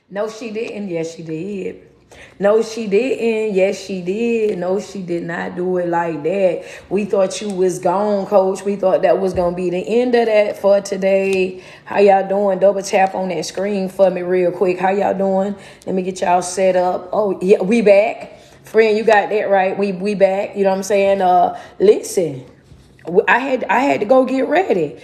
No, she didn't. Yes, she did. No, she didn't. Yes, she did. No, she did not do it like that. We thought you was gone, coach. We thought that was going to be the end of that for today. How y'all doing? Double tap on that screen for me real quick. How y'all doing? Let me get y'all set up. Oh, yeah, we back. Friend, you got that right. We back. You know what I'm saying? Listen. I had to go get ready.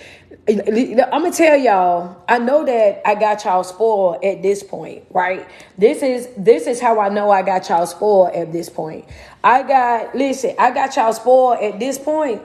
I'm gonna tell y'all. I know that I got y'all spoiled at this point, right? This is how I know I got y'all spoiled at this point. I got y'all spoiled at this point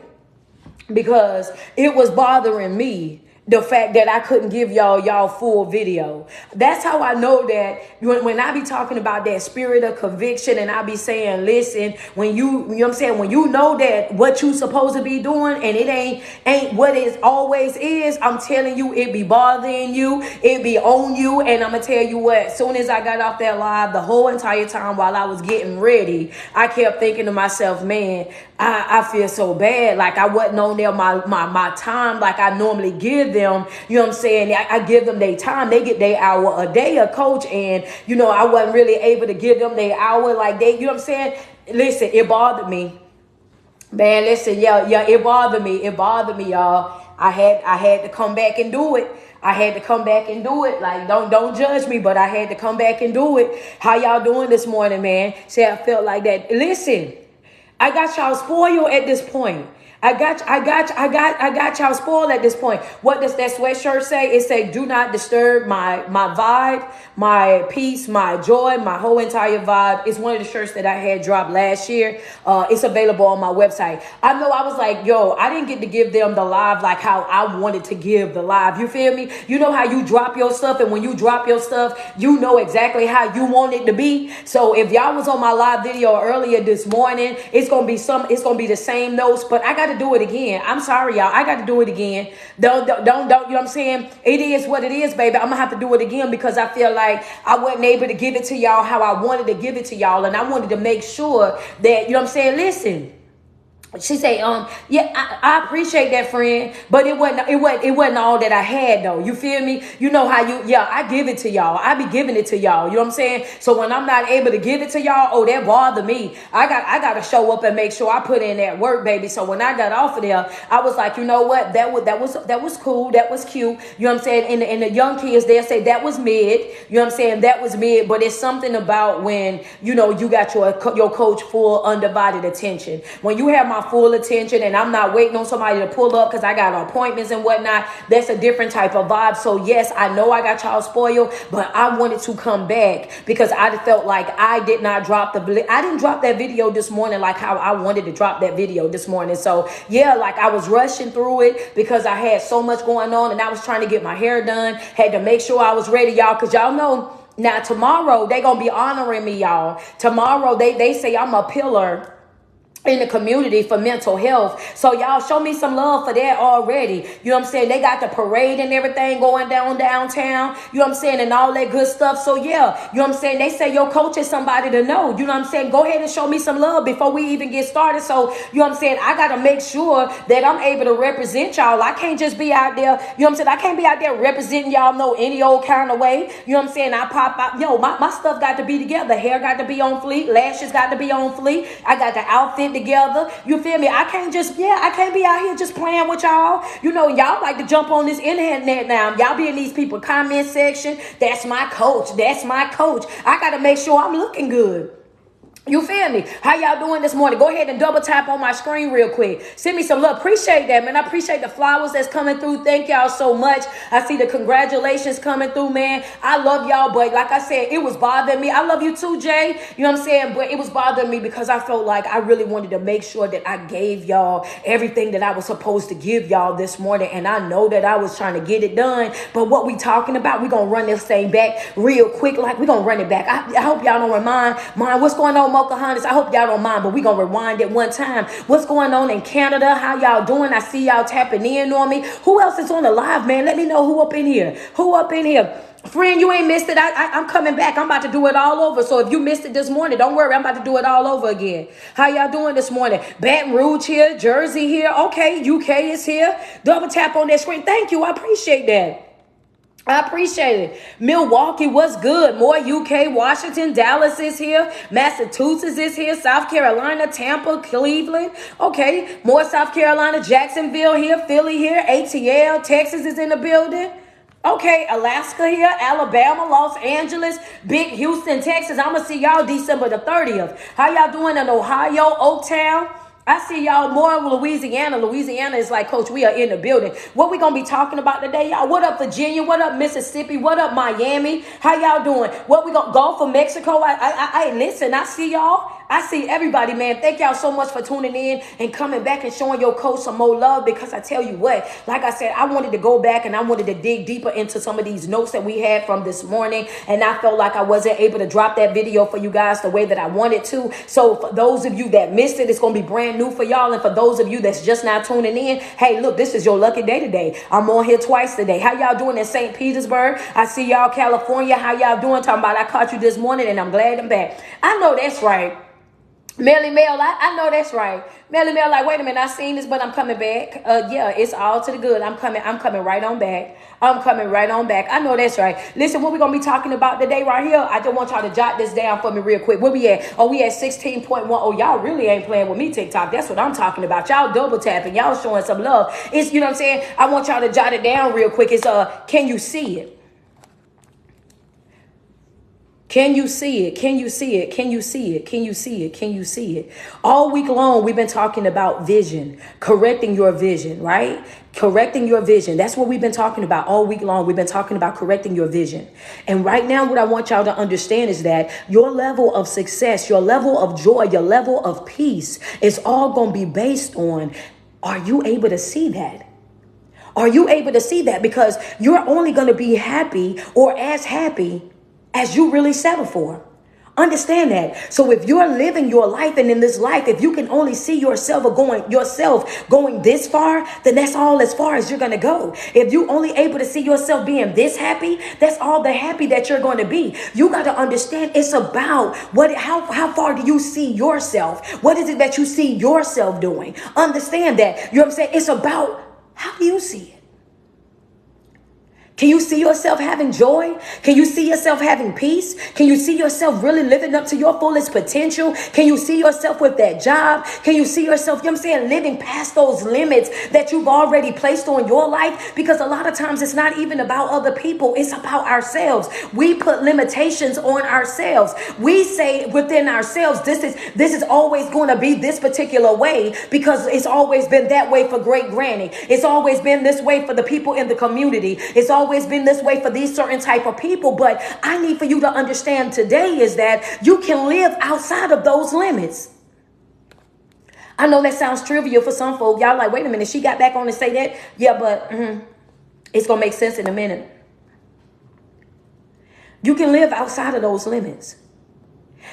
because it was bothering me, the fact that I couldn't give y'all full video. That's how I know that when I be talking about that spirit of conviction, and I be saying, listen, when you know what I'm saying, when you know that what you supposed to be doing and it ain't what it always is, I'm telling you, it be bothering you, it be on you. And I'm gonna tell you what, as soon as I got off that live, the whole entire time while I was getting ready, I kept thinking to myself, man, I feel so bad. Like I wasn't on there my time like I normally give them. You know what I'm saying? I give them their time. They get their hour a day, a coach. And, you know, I wasn't really able to give them their hour like they, you know what I'm saying? Listen, it bothered me. Man, listen, yeah, it bothered me. It bothered me, y'all. I had to come back and do it. I had to come back and do it. Like, don't judge me, but I had to come back and do it. How y'all doing this morning, man? Say I felt like that. Listen. I got y'all spoiled at this point. I got y'all spoiled at this point. What does that sweatshirt say? It say, do not disturb my vibe, my peace, my joy, my whole entire vibe. It's one of the shirts that I had dropped last year. It's available on my website. I know I was like, yo, I didn't get to give them the live like how I wanted to give the live. You feel me? You know how you drop your stuff, and when you drop your stuff, you know exactly how you want it to be. So if y'all was on my live video earlier this morning, it's gonna be the same notes, but I got to do it again. I'm sorry, y'all. I got to do it again. Don't, you know what I'm saying? It is what it is, baby. I'm going to have to do it again because I feel like I wasn't able to give it to y'all how I wanted to give it to y'all. And I wanted to make sure that, you know what I'm saying? Listen. She say, yeah, I appreciate that, friend, but it wasn't all that I had though. You feel me? You know how I give it to y'all. I be giving it to y'all. You know what I'm saying? So when I'm not able to give it to y'all, oh, that bother me. I got to show up and make sure I put in that work, baby. So when I got off of there, I was like, you know what? That was cool. That was cute. You know what I'm saying? And the young kids, they'll say that was mid. You know what I'm saying? That was mid. But it's something about when, you know, you got your coach full undivided attention. When you have my full attention and I'm not waiting on somebody to pull up because I got appointments and whatnot, that's a different type of vibe. So yes, I know I got y'all spoiled, but I wanted to come back because I felt like I didn't drop that video this morning like how I wanted to drop that video this morning. So yeah, like I was rushing through it because I had so much going on and I was trying to get my hair done, had to make sure I was ready, y'all, because y'all know now tomorrow they gonna be honoring me, y'all. Tomorrow they say I'm a pillar in the community for mental health. So y'all show me some love for that already. You know what I'm saying? They got the parade and everything going downtown. You know what I'm saying? And all that good stuff. So yeah, you know what I'm saying? They say your coach is somebody to know. You know what I'm saying? Go ahead and show me some love before we even get started. So, you know what I'm saying? I got to make sure that I'm able to represent y'all. I can't just be out there. You know what I'm saying? I can't be out there representing y'all no any old kind of way. You know what I'm saying? I pop out. Yo, my stuff got to be together. Hair got to be on fleek. Lashes got to be on fleek. I got the outfit together. You feel me? I can't be out here just playing with y'all. You know, y'all like to jump on this internet now. Y'all be in these people comment section. That's my coach. That's my coach. I got to make sure I'm looking good. You feel me? How y'all doing this morning? Go ahead and double tap on my screen real quick. Send me some love. Appreciate that, man. I appreciate the flowers that's coming through. Thank y'all so much. I see the congratulations coming through, man. I love y'all, but like I said, it was bothering me. I love you too, Jay. You know what I'm saying? But it was bothering me because I felt like I really wanted to make sure that I gave y'all everything that I was supposed to give y'all this morning. And I know that I was trying to get it done. But what we talking about, we going to run this thing back real quick. Like, we going to run it back. I hope y'all don't mind what's going on, Pocahontas. I hope y'all don't mind, but we're going to rewind it one time. What's going on in Canada? How y'all doing? I see y'all tapping in on me. Who else is on the live, man? Let me know who up in here. Who up in here? Friend, you ain't missed it. I'm coming back. I'm about to do it all over. So if you missed it this morning, don't worry. I'm about to do it all over again. How y'all doing this morning? Baton Rouge here. Jersey here. Okay. UK is here. Double tap on that screen. Thank you. I appreciate that. I appreciate it. Milwaukee, what's good? More UK, Washington, Dallas is here. Massachusetts is here. South Carolina, Tampa, Cleveland. Okay, more South Carolina, Jacksonville here. Philly here. ATL, Texas is in the building. Okay, Alaska here, Alabama, Los Angeles, Big Houston, Texas. I'm going to see y'all December the 30th. How y'all doing in Ohio, Oaktown? I see y'all more in Louisiana. Louisiana is like, Coach, we are in the building. What we going to be talking about today, y'all? What up, Virginia? What up, Mississippi? What up, Miami? How y'all doing? What we going to go for Mexico? Listen, I see y'all. I see everybody, man. Thank y'all so much for tuning in and coming back and showing your coach some more love, because I tell you what, like I said, I wanted to go back and I wanted to dig deeper into some of these notes that we had from this morning, and I felt like I wasn't able to drop that video for you guys the way that I wanted to. So for those of you that missed it, it's going to be brand new for y'all, and for those of you that's just now tuning in, hey, look, this is your lucky day today. I'm on here twice today. How y'all doing in St. Petersburg? I see y'all California. How y'all doing? Talking about I caught you this morning and I'm glad I'm back. I know that's right. Melly Mel, I know that's right. Melly Mel, like, wait a minute, I seen this, but I'm coming back. Yeah, it's all to the good. I'm coming right on back. I'm coming right on back. I know that's right. Listen, what we're going to be talking about today right here, I just want y'all to jot this down for me real quick. Where we at? Oh, we at 16.1. Oh, y'all really ain't playing with me, TikTok. That's what I'm talking about. Y'all double tapping. Y'all showing some love. It's, you know what I'm saying? I want y'all to jot it down real quick. It's, can you see it? Can you see it? Can you see it? Can you see it? Can you see it? Can you see it? All week long, we've been talking about vision, correcting your vision, right? Correcting your vision. That's what we've been talking about all week long. We've been talking about correcting your vision. And right now, what I want y'all to understand is that your level of success, your level of joy, your level of peace is all going to be based on, are you able to see that? Are you able to see that? Because you're only going to be happy or as happy as you really settle for. Understand that. So if you're living your life, and in this life, if you can only see yourself going this far, then that's all as far as you're going to go. If you only able to see yourself being this happy, that's all the happy that you're going to be. You got to understand it's about how far do you see yourself? What is it that you see yourself doing? Understand that. You know what I'm saying? It's about how do you see it? Can you see yourself having joy? Can you see yourself having peace? Can you see yourself really living up to your fullest potential? Can you see yourself with that job? Can you see yourself, you know what I'm saying, living past those limits that you've already placed on your life? Because a lot of times it's not even about other people. It's about ourselves. We put limitations on ourselves. We say within ourselves, this is always going to be this particular way because it's always been that way for great granny. It's always been this way for the people in the community. It's always been this way for these certain type of people. But I need for you to understand today is that you can live outside of those limits. I know that sounds trivial for some folk. Y'all like, wait a minute, she got back on to say that. Yeah, but it's going to make sense in a minute. You can live outside of those limits.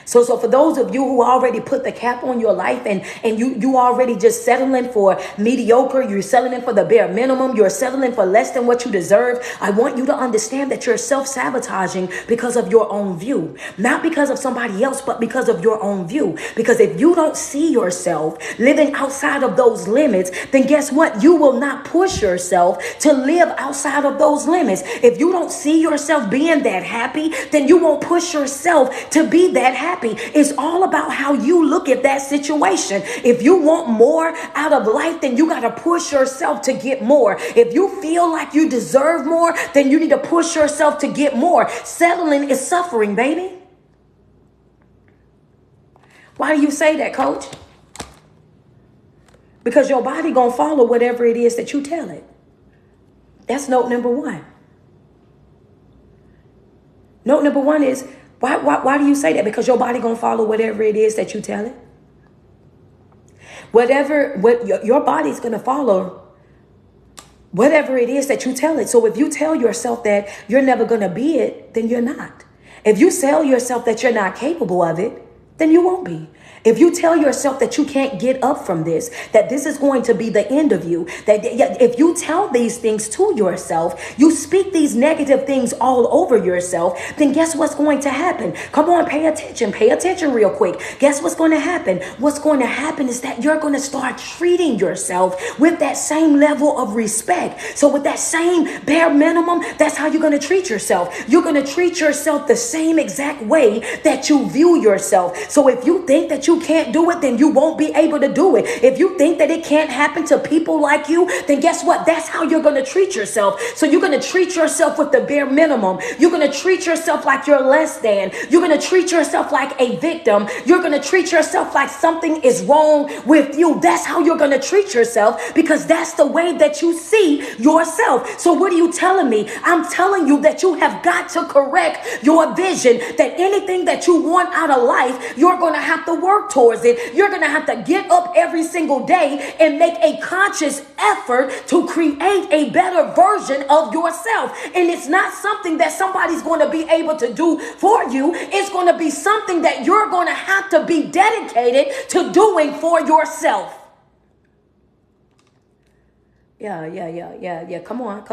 So for those of you who already put the cap on your life and you already just settling for mediocre, you're settling for the bare minimum, you're settling for less than what you deserve, I want you to understand that you're self-sabotaging because of your own view. Not because of somebody else, but because of your own view. Because if you don't see yourself living outside of those limits, then guess what? You will not push yourself to live outside of those limits. If you don't see yourself being that happy, then you won't push yourself to be that happy. It's all about how you look at that situation. If you want more out of life, then you got to push yourself to get more. If you feel like you deserve more, then you need to push yourself to get more. Settling is suffering, baby. Why do you say that, coach? Because your body gonna follow whatever it is that you tell it. That's note number one. Note number one is, why do you say that? Because your body gonna follow whatever it is that you tell it. What your body's gonna follow whatever it is that you tell it. So if you tell yourself that you're never gonna be it, then you're not. If you tell yourself that you're not capable of it, then you won't be. If you tell yourself that you can't get up from this, that this is going to be the end of you, that if you tell these things to yourself, you speak these negative things all over yourself, then guess what's going to happen? Come on, pay attention real quick. Guess what's going to happen? What's going to happen is that you're going to start treating yourself with that same level of respect. So with that same bare minimum, that's how you're going to treat yourself. You're going to treat yourself the same exact way that you view yourself. So if you think that you can't do it, then you won't be able to do it. If you think that it can't happen to people like you, then guess what? That's how you're going to treat yourself. So you're going to treat yourself with the bare minimum. You're going to treat yourself like you're less than. You're going to treat yourself like a victim. You're going to treat yourself like something is wrong with you. That's how you're going to treat yourself, because that's the way that you see yourself. So what are you telling me? I'm telling you that you have got to correct your vision, that anything that you want out of life, you're going to have to work towards it. You're going to have to get up every single day and make a conscious effort to create a better version of yourself. And it's not something that somebody's going to be able to do for you. It's going to be something that you're going to have to be dedicated to doing for yourself. Yeah. Come on.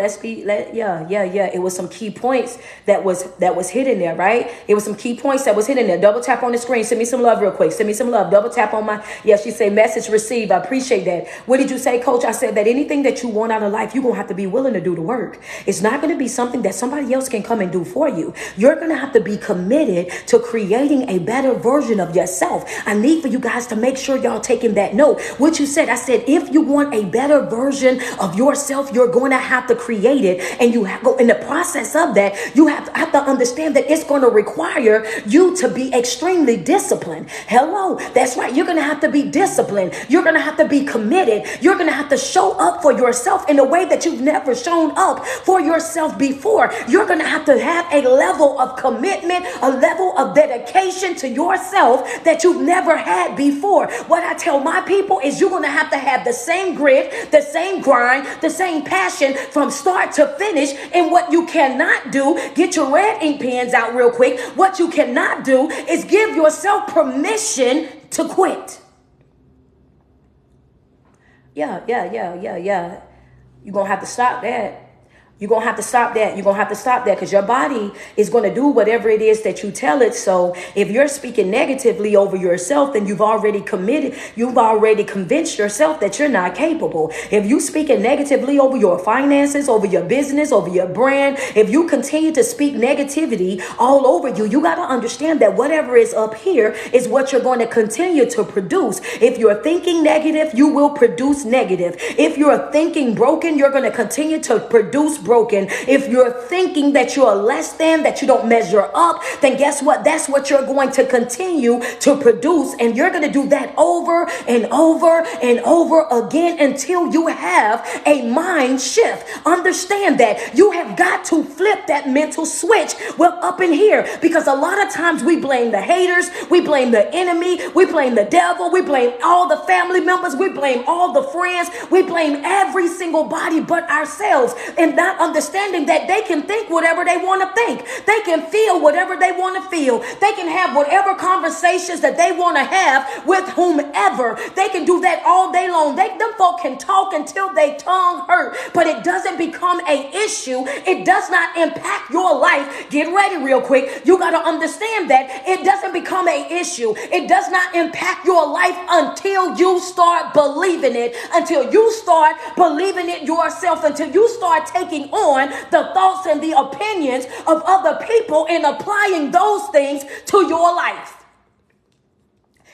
It was some key points that was hidden there, right? It was some key points that was hidden there. Double tap on the screen. Send me some love real quick. Send me some love. Double tap on my, she say message received. I appreciate that. What did you say, coach? I said that anything that you want out of life, you're going to have to be willing to do the work. It's not going to be something that somebody else can come and do for you. You're going to have to be committed to creating a better version of yourself. I need for you guys to make sure y'all taking that note. What you said, I said, if you want a better version of yourself, you're going to have to create it. And you have go in the process of that, you have to understand that it's going to require you to be extremely disciplined. Hello, that's right. You're going to have to be disciplined. You're going to have to be committed. You're going to have to show up for yourself in a way that you've never shown up for yourself before. You're going to have a level of commitment, a level of dedication to yourself that you've never had before. What I tell my people is you're going to have the same grit, the same grind, the same passion from start to finish. And what you cannot do, get your red ink pens out real quick. What you cannot do is give yourself permission to quit. Yeah. You're going to have to stop that. You're going to have to stop that. You're going to have to stop that, because your body is going to do whatever it is that you tell it. So if you're speaking negatively over yourself, then you've already committed. You've already convinced yourself that you're not capable. If you speaking negatively over your finances, over your business, over your brand, if you continue to speak negativity all over you, you got to understand that whatever is up here is what you're going to continue to produce. If you're thinking negative, you will produce negative. If you're thinking broken, you're going to continue to produce broken. If you're thinking that you're less than, that you don't measure up, then guess what? That's what you're going to continue to produce. And you're going to do that over and over and over again until you have a mind shift. Understand that you have got to flip that mental switch. Well, up in here, because a lot of times we blame the haters, we blame the enemy, we blame the devil, we blame all the family members, we blame all the friends, we blame every single body but ourselves, and not understanding that they can think whatever they want to think. They can feel whatever they want to feel. They can have whatever conversations that they want to have with whomever. They can do that all day long. Them folk can talk until they tongue hurt, but it doesn't become a issue. It does not impact your life. Get ready real quick. You got to understand that it doesn't become a issue. It does not impact your life until you start believing it, until you start believing it yourself, until you start taking on the thoughts and the opinions of other people and applying those things to your life.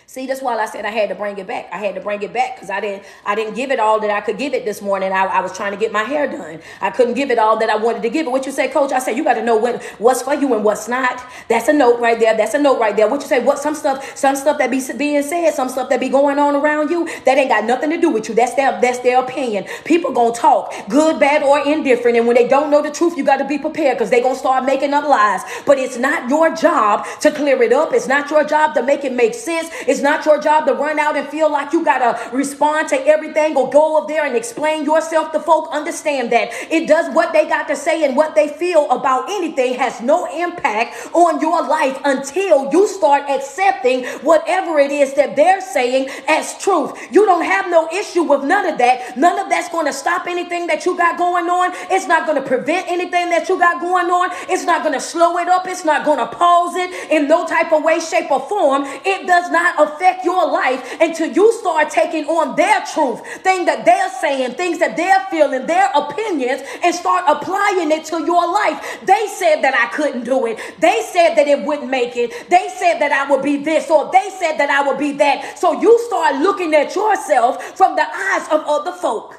See, that's why I said I had to bring it back. I had to bring it back because I didn't give it all that I could give it this morning. I was trying to get my hair done. I couldn't give it all that I wanted to give it. What you say, coach? I said, you got to know what's for you and what's not. That's a note right there. That's a note right there. What you say? What some stuff that be being said, some stuff that be going on around you, that ain't got nothing to do with you. That's their opinion. People gonna talk, good, bad, or indifferent. And when they don't know the truth, you got to be prepared because they gonna start making up lies. But it's not your job to clear it up. It's not your job to make it make sense. It's not your job to run out and feel like you got to respond to everything or go over there and explain yourself to folk. Understand that it does what they got to say and what they feel about anything has no impact on your life until you start accepting whatever it is that they're saying as truth. You don't have no issue with none of that. None of that's going to stop anything that you got going on. It's not going to prevent anything that you got going on. It's not going to slow it up. It's not going to pause it in no type of way, shape, or form. It does not affect your life until you start taking on their truth, things that they're saying, things that they're feeling, their opinions, and start applying it to your life. They said that I couldn't do it. They said that it wouldn't make it. They said that I would be this, or they said that I would be that. So you start looking at yourself from the eyes of other folk.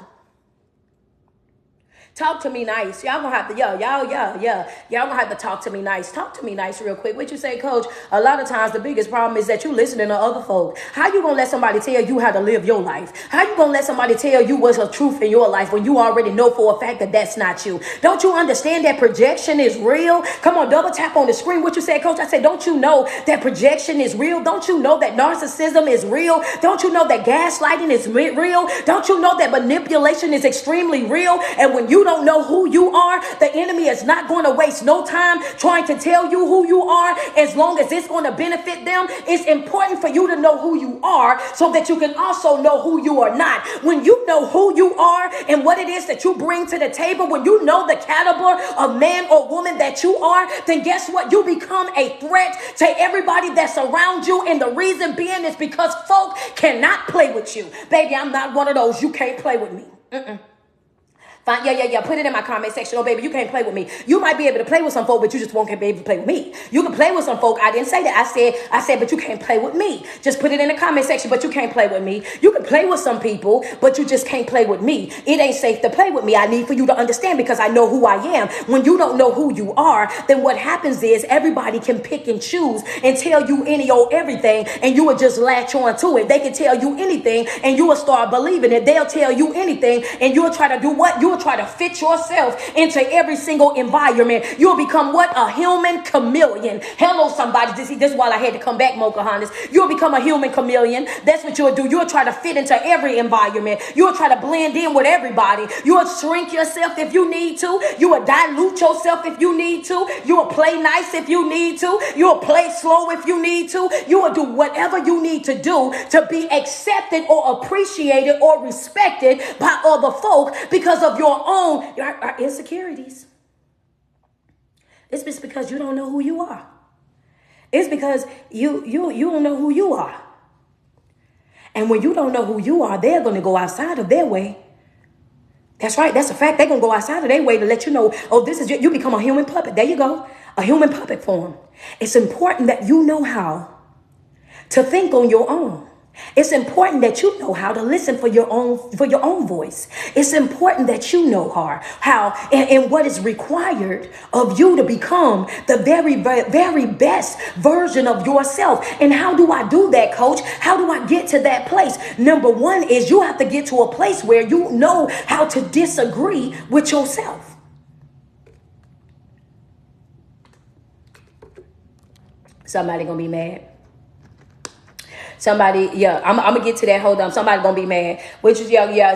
Talk to me nice. Y'all gonna have to, y'all gonna have to talk to me nice. Talk to me nice real quick. What you say, coach? A lot of times the biggest problem is that you listening to other folk. How you gonna let somebody tell you how to live your life? How you gonna let somebody tell you what's the truth in your life when you already know for a fact that that's not you? Don't you understand that projection is real? Come on, double tap on the screen. What you say, coach? I said, don't you know that projection is real? Don't you know that narcissism is real? Don't you know that gaslighting is real? Don't you know that manipulation is extremely real? And when you don't know who you are, the enemy is not going to waste no time trying to tell you who you are as long as it's going to benefit them. It's important for you to know who you are so that you can also know who you are not. When you know who you are and what it is that you bring to the table, when you know the caliber of man or woman that you are, then guess what? You become a threat to everybody that's around you. And the reason being is because folk cannot play with you. Baby, I'm not one of those. You can't play with me. Fine. Yeah. Put it in my comment section. Oh, baby, you can't play with me. You might be able to play with some folk, but you just won't be able to play with me. You can play with some folk. I didn't say that. I said, but you can't play with me. Just put it in the comment section, but you can't play with me. You can play with some people, but you just can't play with me. It ain't safe to play with me. I need for you to understand because I know who I am. When you don't know who you are, then what happens is everybody can pick and choose and tell you any old everything, and you will just latch on to it. They can tell you anything, and you will start believing it. They'll tell you anything, and you'll try to do what? You'll try to fit yourself into every single environment. You'll become what? A human chameleon. Hello, somebody. This is why I had to come back, Mocha Honest. You'll become a human chameleon. That's what you'll do. You'll try to fit into every environment. You'll try to blend in with everybody. You'll shrink yourself if you need to. You will dilute yourself if you need to. You will play nice if you need to. You will play slow if you need to. You will do whatever you need to do to be accepted or appreciated or respected by other folk because of your own our insecurities. It's just because you don't know who you are. It's because you don't know who you are. And when you don't know who you are, they're going to go outside of their way. That's right. That's a fact. They're going to go outside of their way to let you know, oh, this is you become a human puppet. There you go. A human puppet form. It's important that you know how to think on your own. It's important that you know how to listen for your own voice. It's important that you know how and what is required of you to become the very, very best version of yourself. And how do I do that, coach? How do I get to that place? Number one is you have to get to a place where you know how to disagree with yourself. Somebody gonna be mad. Somebody, I'm gonna get to that. Hold on. Somebody gonna be mad. Which is,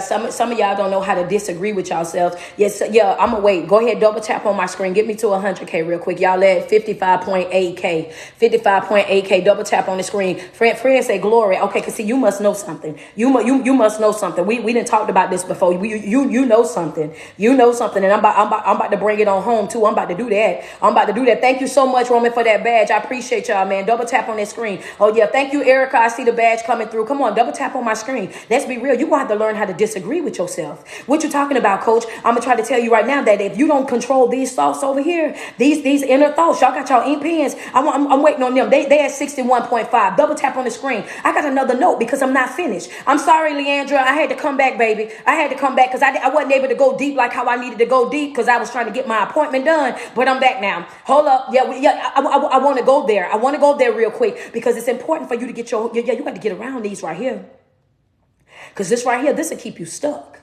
some of y'all don't know how to disagree with yourselves. Yes, I'm gonna wait. Go ahead, double tap on my screen. Get me to 100K real quick. Y'all at 55.8K. 55.8K. Double tap on the screen. Friend say glory. Okay, cause see, you must know something. You must know something. We didn't talk about this before. You know something. You know something, and I'm about to bring it on home too. I'm about to do that. Thank you so much, Roman, for that badge. I appreciate y'all, man. Double tap on that screen. Oh yeah, thank you, Erica. I see the badge coming through. Come on, double tap on my screen. Let's be real. You're going to have to learn how to disagree with yourself. What you talking about, coach? I'm going to try to tell you right now that if you don't control these thoughts over here, these inner thoughts, y'all got y'all ink pens. I'm waiting on them. They at 61.5. Double tap on the screen. I got another note because I'm not finished. I'm sorry, Leandra. I had to come back, baby. I had to come back because I wasn't able to go deep like how I needed to go deep because I was trying to get my appointment done. But I'm back now. Hold up. I want to go there. I want to go there real quick because it's important for you to get you got to get around these right here. Because this right here, this will keep you stuck.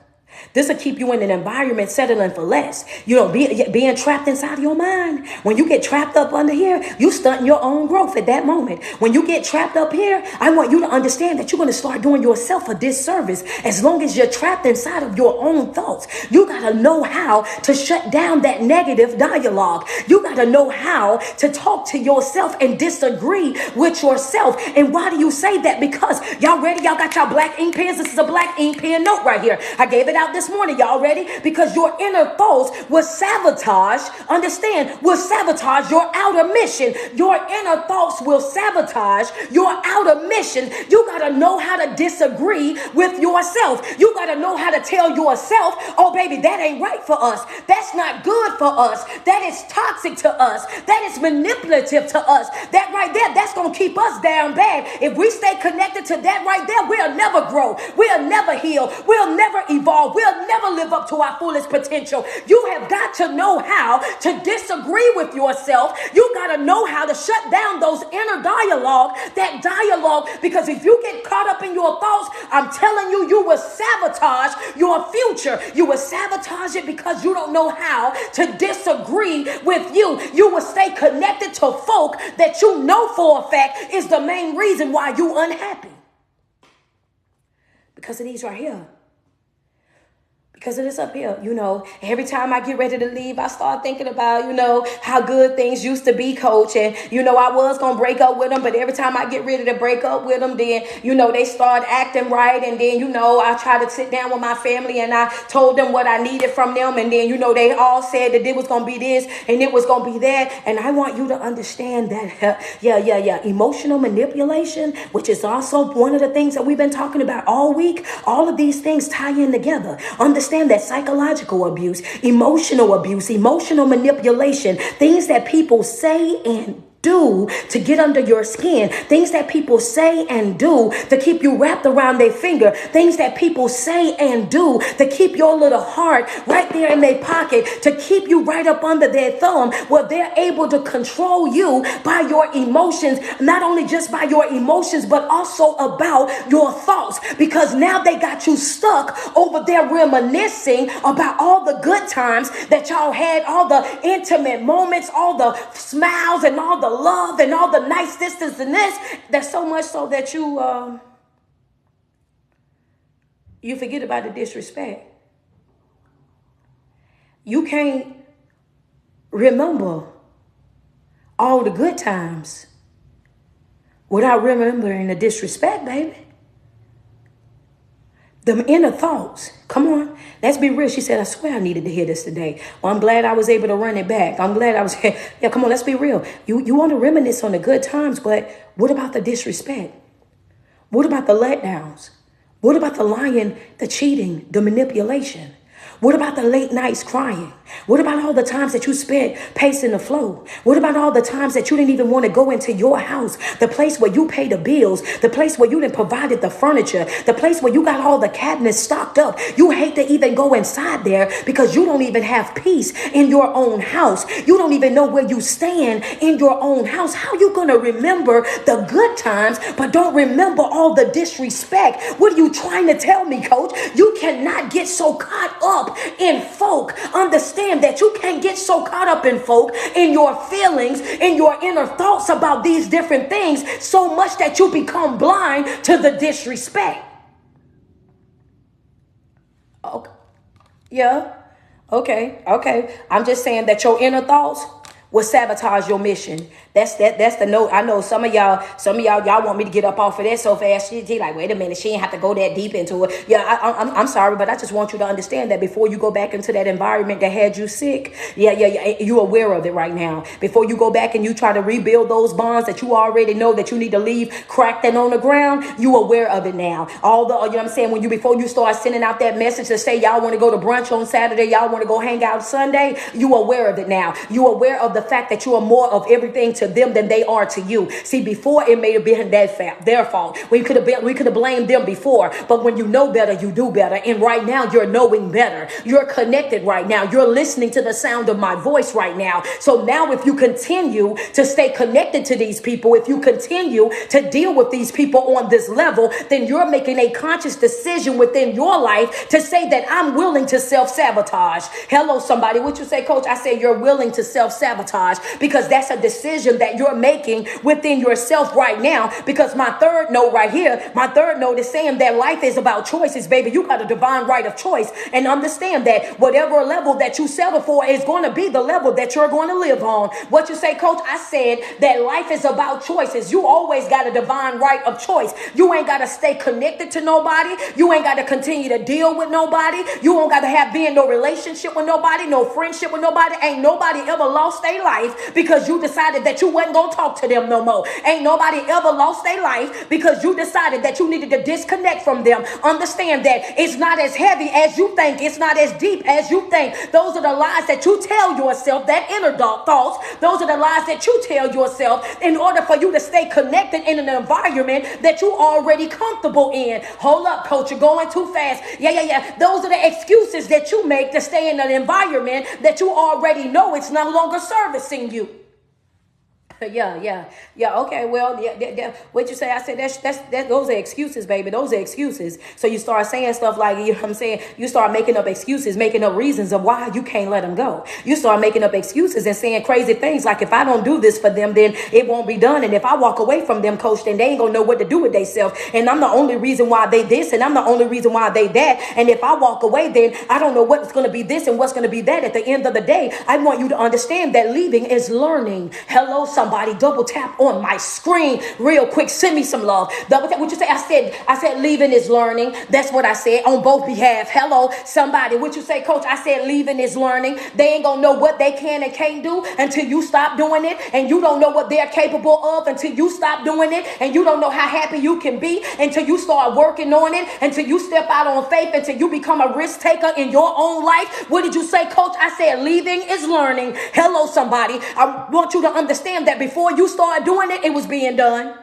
This will keep you in an environment settling for less. Being trapped inside of your mind. When you get trapped up under here, you stunting your own growth at that moment. When you get trapped up here, I want you to understand that you're going to start doing yourself a disservice as long as you're trapped inside of your own thoughts. You got to know how to shut down that negative dialogue. You got to know how to talk to yourself and disagree with yourself. And why do you say that? Because y'all ready? Y'all got y'all black ink pens? This is a black ink pen note right here. I gave it out this morning. Y'all ready? Because your inner thoughts will sabotage, understand, will sabotage your outer mission. Your inner thoughts will sabotage your outer mission. You got to know how to disagree with yourself. You got to know how to tell yourself, oh, baby, that ain't right for us. That's not good for us. That is toxic to us. That is manipulative to us. That right there, that's going to keep us down bad. If we stay connected to that right there, we'll never grow. We'll never heal. We'll never evolve. We'll never live up to our fullest potential. You have got to know how to disagree with yourself. You got to know how to shut down those inner that dialogue, because if you get caught up in your thoughts, I'm telling you, you will sabotage your future. You will sabotage it because you don't know how to disagree with you. You will stay connected to folk that you know for a fact is the main reason why you unhappy. Because of these right here. Because of this up here, every time I get ready to leave, I start thinking about, how good things used to be, coach. And, I was going to break up with them. But every time I get ready to break up with them, then, they start acting right. And then, I try to sit down with my family and I told them what I needed from them. And then, they all said that it was going to be this and it was going to be that. And I want you to understand that, emotional manipulation, which is also one of the things that we've been talking about all week. All of these things tie in together. Understand that psychological abuse, emotional manipulation, things that people say and do to get under your skin, things that people say and do to keep you wrapped around their finger, things that people say and do to keep your little heart right there in their pocket, to keep you right up under their thumb, where they're able to control you by your emotions, not only just by your emotions, but also about your thoughts, because now they got you stuck over there reminiscing about all the good times that y'all had, all the intimate moments, all the smiles and all the love and all the nice this and this. That's so much so that you forget about the disrespect. You can't remember all the good times without remembering the disrespect, baby. Them inner thoughts. Come on. Let's be real. She said, I swear I needed to hear this today. Well, I'm glad I was able to run it back. I'm glad I was. Yeah, come on. Let's be real. You want to reminisce on the good times, but what about the disrespect? What about the letdowns? What about the lying, the cheating, the manipulation? What about the late nights crying? What about all the times that you spent pacing the floor? What about all the times that you didn't even want to go into your house, the place where you pay the bills, the place where you didn't provided the furniture, the place where you got all the cabinets stocked up? You hate to even go inside there because you don't even have peace in your own house. You don't even know where you stand in your own house. How you going to remember the good times but don't remember all the disrespect? What are you trying to tell me, coach? You cannot get so caught up in folk. Understand that you can't get so caught up in folk, in your feelings, in your inner thoughts about these different things, so much that you become blind to the disrespect. Okay. Yeah. Okay. I'm just saying that your inner thoughts will sabotage your mission. That's the note. I know some of y'all want me to get up off of that so fast. She like, wait a minute, she ain't have to go that deep into it. Yeah, I'm sorry, but I just want you to understand that before you go back into that environment that had you sick, you're aware of it right now. Before you go back and you try to rebuild those bonds that you already know that you need to leave cracked and on the ground, you aware of it now. All the, you know what I'm saying, before you start sending out that message to say y'all want to go to brunch on Saturday, y'all want to go hang out Sunday, you aware of it now. You aware of the fact that you are more of everything to them than they are to you. See, before it may have been their fault. We could have blamed them before, but when you know better, you do better. And right now you're knowing better. You're connected right now. You're listening to the sound of my voice right now. So now if you continue to stay connected to these people, if you continue to deal with these people on this level, then you're making a conscious decision within your life to say that I'm willing to self-sabotage. Hello, somebody. What you say, coach? I say you're willing to self-sabotage because that's a decision that you're making within yourself right now. Because my third note right here, my third note is saying that life is about choices, baby. You got a divine right of choice, and understand that whatever level that you settle for is going to be the level that you're going to live on. What you say, coach? I said that life is about choices. You always got a divine right of choice. You ain't got to stay connected to nobody. You ain't got to continue to deal with nobody. You don't got to be in no relationship with nobody, no friendship with nobody. Ain't nobody ever lost their life because you decided that you wasn't going to talk to them no more. Ain't nobody ever lost their life because you decided that you needed to disconnect from them. Understand that it's not as heavy as you think. It's not as deep as you think. Those are the lies that you tell yourself, that inner dark thoughts. Those are the lies that you tell yourself in order for you to stay connected in an environment that you already comfortable in. Hold up, coach, you're going too fast. Yeah. Those are the excuses that you make to stay in an environment that you already know it's no longer servicing you. Yeah. Okay, well, what you say? I said that. Those are excuses, baby. Those are excuses. So you start saying stuff like, you know what I'm saying? You start making up excuses, making up reasons of why you can't let them go. You start making up excuses and saying crazy things like, if I don't do this for them, then it won't be done. And if I walk away from them, coach, then they ain't gonna know what to do with themselves. And I'm the only reason why they this, and I'm the only reason why they that. And if I walk away, then I don't know what's gonna be this and what's gonna be that. At the end of the day, I want you to understand that leaving is learning. Hello, somebody. Double tap on my screen real quick. Send me some love. Double tap. What you say? I said leaving is learning. That's what I said on both behalf. Hello, somebody. What you say, coach? I said leaving is learning. They ain't gonna know what they can and can't do until you stop doing it. And you don't know what they're capable of until you stop doing it. And you don't know how happy you can be until you start working on it, until you step out on faith, until you become a risk taker in your own life. What did you say, coach? I said leaving is learning. Hello, somebody. I want you to understand that before you start doing it, it was being done.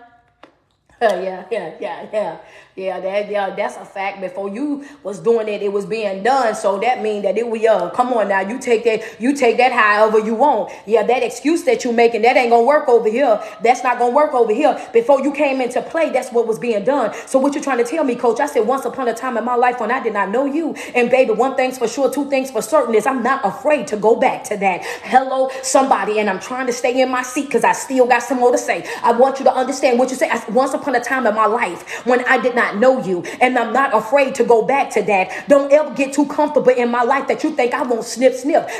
That's a fact. Before you was doing it, it was being done. So that means that it was come on now, you take that however you want. Yeah, that excuse that you making, that ain't gonna work over here. That's not gonna work over here. Before you came into play, that's what was being done. So what you trying to tell me, coach? I said once upon a time in my life when I did not know you. And baby, one thing's for sure, two things for certain is I'm not afraid to go back to that. Hello, somebody, and I'm trying to stay in my seat because I still got some more to say. I want you to understand what you say. Once upon a time in my life when I did not know you, and I'm not afraid to go back to that. Don't ever get too comfortable in my life that you think I won't snip.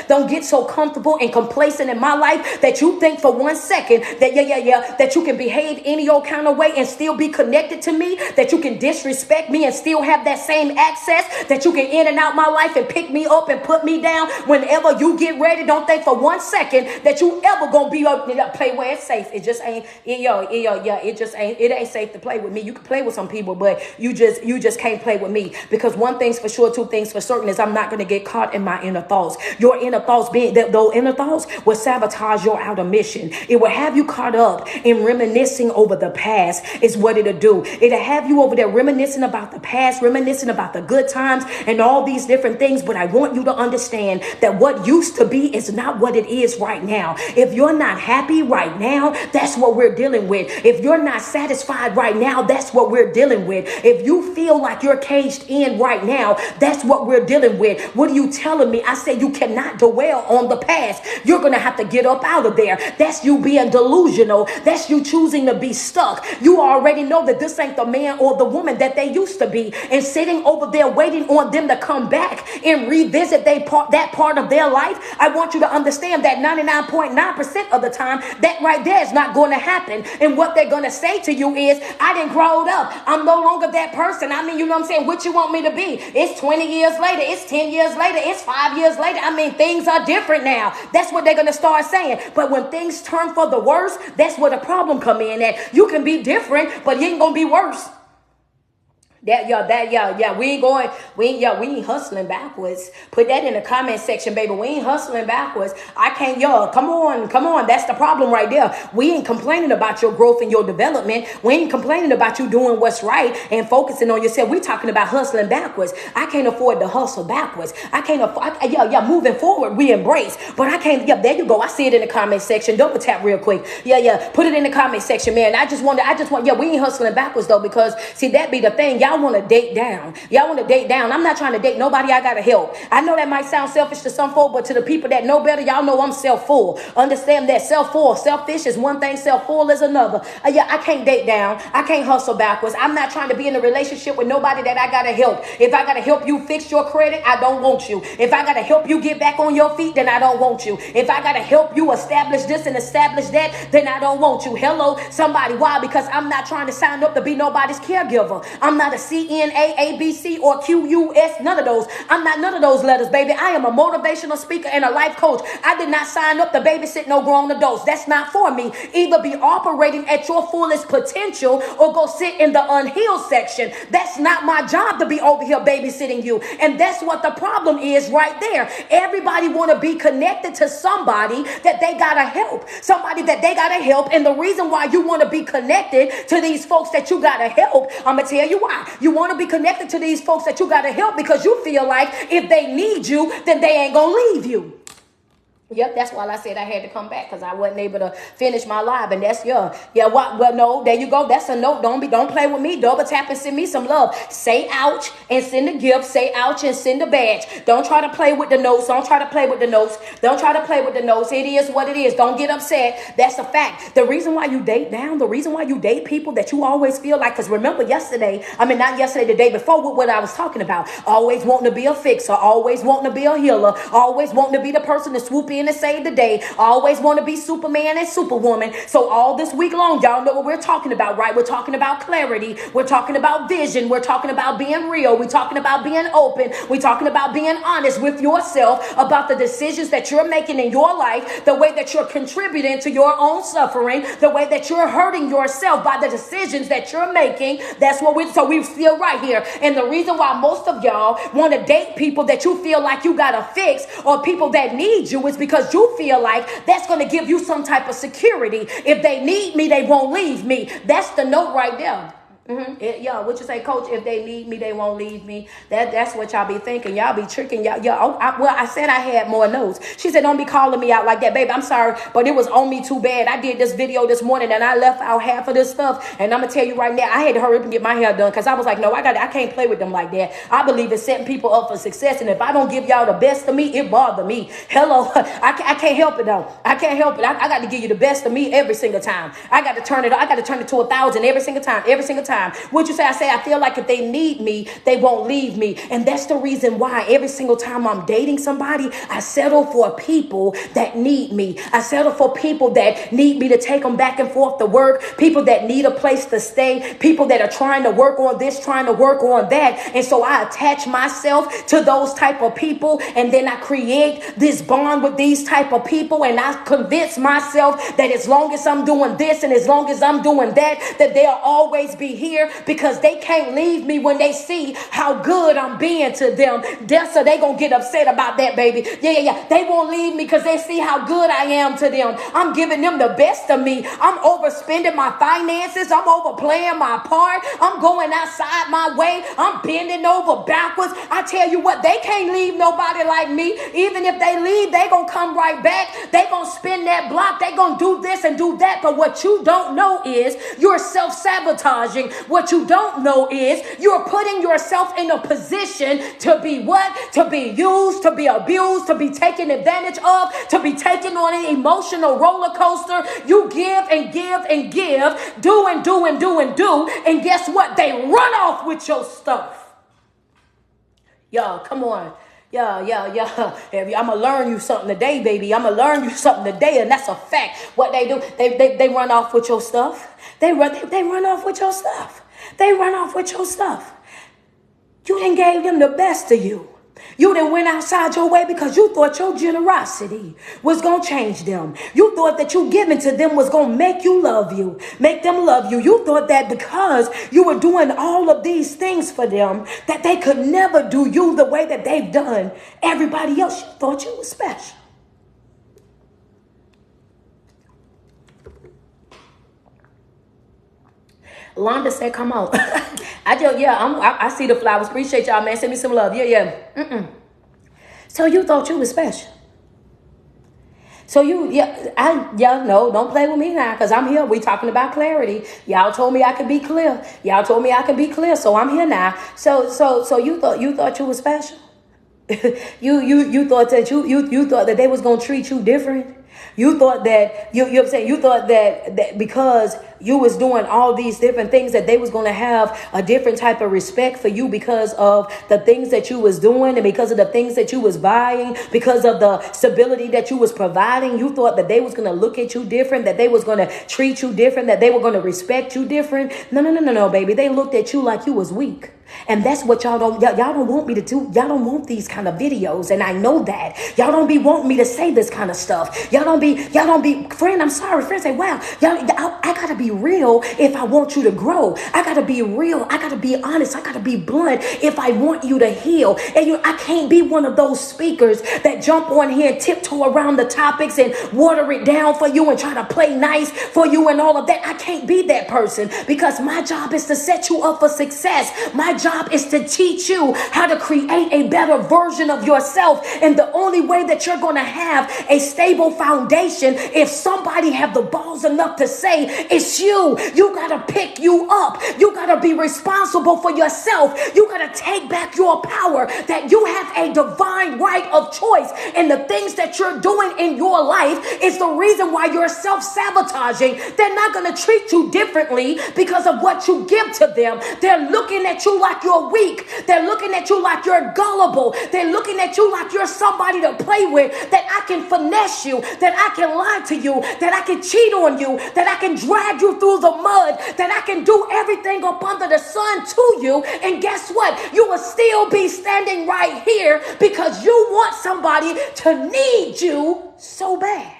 Don't get so comfortable and complacent in my life that you think for 1 second that that you can behave any old kind of way and still be connected to me, that you can disrespect me and still have that same access, that you can in and out my life and pick me up and put me down whenever you get ready. Don't think for 1 second that you ever gonna be up in a play where it's safe. It just ain't. It ain't safe to play with me. You can play with some people, but you just can't play with me, because one thing's for sure, two things for certain is I'm not going to get caught in my inner thoughts. Your inner thoughts those inner thoughts will sabotage your outer mission. It will have you caught up in reminiscing over the past is what it'll do. It'll have you over there reminiscing about the past, reminiscing about the good times and all these different things. But I want you to understand that what used to be is not what it is right now. If you're not happy right now, that's what we're dealing with. If you're not satisfied right now, that's what we're dealing with. If you feel like you're caged in right now, that's what we're dealing with. What are you telling me? I say you cannot dwell on the past. You're going to have to get up out of there. That's you being delusional. That's you choosing to be stuck. You already know that this ain't the man or the woman that they used to be, and sitting over there waiting on them to come back and revisit that part of their life. I want you to understand that 99.9% of the time, that right there is not going to happen. And what they're going to say to you is, I didn't grow up. I'm no longer that person. I mean, you know what I'm saying? What you want me to be? It's 20 years later. It's 10 years later. It's 5 years later. I mean, things are different now. That's what they're going to start saying. But when things turn for the worse, that's where the problem come in at. You can be different, but you ain't going to be worse. We ain't hustling backwards. Put that in the comment section, baby. We ain't hustling backwards. I can't, y'all. Come on. That's the problem right there. We ain't complaining about your growth and your development. We ain't complaining about you doing what's right and focusing on yourself. We talking about hustling backwards. I can't afford to hustle backwards. I can't afford, moving forward, we embrace. But I can't, there you go. I see it in the comment section. Double tap real quick. Put it in the comment section, man. We ain't hustling backwards though, because see, that be the thing. Y'all want to date down. I'm not trying to date nobody. I gotta help. I know that might sound selfish to some folk, but to the people that know better, y'all know I'm self-full. Understand that self-full, selfish is one thing, self-full is another. I can't date down. I can't hustle backwards. I'm not trying to be in a relationship with nobody that I gotta help. If I gotta help you fix your credit, I don't want you. If I gotta help you get back on your feet, then I don't want you. If I gotta help you establish this and establish that, then I don't want you. Hello, somebody. Why? Because I'm not trying to sign up to be nobody's caregiver. I'm not a CNA, ABC, or QUS, none of those. I'm not none of those letters, baby. I am a motivational speaker and a life coach. I did not sign up to babysit no grown adults. That's not for me. Either be operating at your fullest potential or go sit in the unhealed section. That's not my job to be over here babysitting you. And that's what the problem is right there. Everybody want to be connected to somebody that they got to help. Somebody that they got to help. And the reason why you want to be connected to these folks that you got to help, I'm going to tell you why. You want to be connected to these folks that you got to help because you feel like if they need you, then they ain't going to leave you. Yep, that's why I said I had to come back because I wasn't able to finish my live. And that's no, there you go. That's a note. Don't play with me. Double tap and send me some love. Say ouch and send a gift. Say ouch and send a badge. Don't try to play with the notes. Don't try to play with the notes. It is what it is. Don't get upset. That's a fact. The reason why you date down, the reason why you date people that you always feel like, because remember the day before, what I was talking about, always wanting to be a fixer, always wanting to be a healer, always wanting to be the person to swoop in and save the day, always want to be Superman and Superwoman. So all this week long, y'all know what we're talking about, right? We're talking about clarity. We're talking about vision. We're talking about being real. We're talking about being open. We're talking about being honest with yourself about the decisions that you're making in your life, the way that you're contributing to your own suffering, the way that you're hurting yourself by the decisions that you're making. That's what we're still right here. And the reason why most of y'all want to date people that you feel like you got to fix or people that need you is because you feel like that's going to give you some type of security. If they need me, they won't leave me. That's the note right there. What you say, coach? If they need me, they won't leave me. That's what y'all be thinking. Y'all be tricking y'all. I said I had more notes. She said, don't be calling me out like that, baby. I'm sorry, but it was on me too bad. I did this video this morning and I left out half of this stuff. And I'm gonna tell you right now, I had to hurry up and get my hair done because I was like, no, I can't play with them like that. I believe in setting people up for success. And if I don't give y'all the best of me, it bothers me. Hello, I can't help it though. I can't help it. I got to give you the best of me every single time. I got to turn it to 1,000 every single time. Would you say? I feel like if they need me, they won't leave me. And that's the reason why every single time I'm dating somebody, I settle for people that need me. I settle for people that need me to take them back and forth to work, people that need a place to stay, people that are trying to work on this, trying to work on that. And so I attach myself to those type of people, and then I create this bond with these type of people, and I convince myself that as long as I'm doing this and as long as I'm doing that they'll always be here because they can't leave me when they see how good I'm being to them. So they gonna get upset about that, baby. Yeah. They won't leave me because they see how good I am to them. I'm giving them the best of me. I'm overspending my finances. I'm overplaying my part. I'm going outside my way. I'm bending over backwards. I tell you what, they can't leave nobody like me. Even if they leave, they gonna come right back. They gonna spin that block. They gonna do this and do that. But what you don't know is you're self-sabotaging. What you don't know is you're putting yourself in a position to be what? To be used, to be abused, to be taken advantage of, to be taken on an emotional roller coaster. You give and give and give, do and do and do and do. And guess what? They run off with your stuff. Y'all, come on. Yeah. I'm going to learn you something today, baby. I'm going to learn you something today, and that's a fact. What they do, they run off with your stuff. They run off with your stuff. They run off with your stuff. You done gave them the best of you. You done went outside your way because you thought your generosity was going to change them. You thought that you giving to them was going to make you love you, make them love you. You thought that because you were doing all of these things for them, that they could never do you the way that they've done everybody else. You thought you were special. Londa said, come on. I see the flowers. Appreciate y'all, man. Send me some love. So you thought you was special. So y'all know, don't play with me now, because I'm here. We talking about clarity. Y'all told me I could be clear. So I'm here now. So you thought you was special. you thought that you thought that they was gonna treat you different. You thought that you know what I'm saying? You thought that because you was doing all these different things that they was going to have a different type of respect for you because of the things that you was doing and because of the things that you was buying, because of the stability that you was providing. You thought that they was going to look at you different, that they was going to treat you different, that they were going to respect you different. No, baby. They looked at you like you was weak. And that's what y'all don't want me to do. Y'all don't want these kind of videos. And I know that. Y'all don't be wanting me to say this kind of stuff. Y'all don't be, friend, I'm sorry. Friend say, wow, I gotta be real if I want you to grow. I gotta be real. I gotta be honest. I gotta be blunt if I want you to heal. And I can't be one of those speakers that jump on here and tiptoe around the topics and water it down for you and try to play nice for you and all of that. I can't be that person, because my job is to set you up for success. My job is to teach you how to create a better version of yourself. And the only way that you're going to have a stable foundation, if somebody have the balls enough to say it's you. You got to pick you up. You got to be responsible for yourself. You got to take back your power, that you have a divine right of choice. And the things that you're doing in your life is the reason why you're self-sabotaging. They're not going to treat you differently because of what you give to them. They're looking at you like you're weak. They're looking at you like you're gullible. They're looking at you like you're somebody to play with, that I can finesse you, that I can lie to you, that I can cheat on you, that I can drag you through the mud, that I can do everything up under the sun to you. And guess what? You will still be standing right here because you want somebody to need you so bad.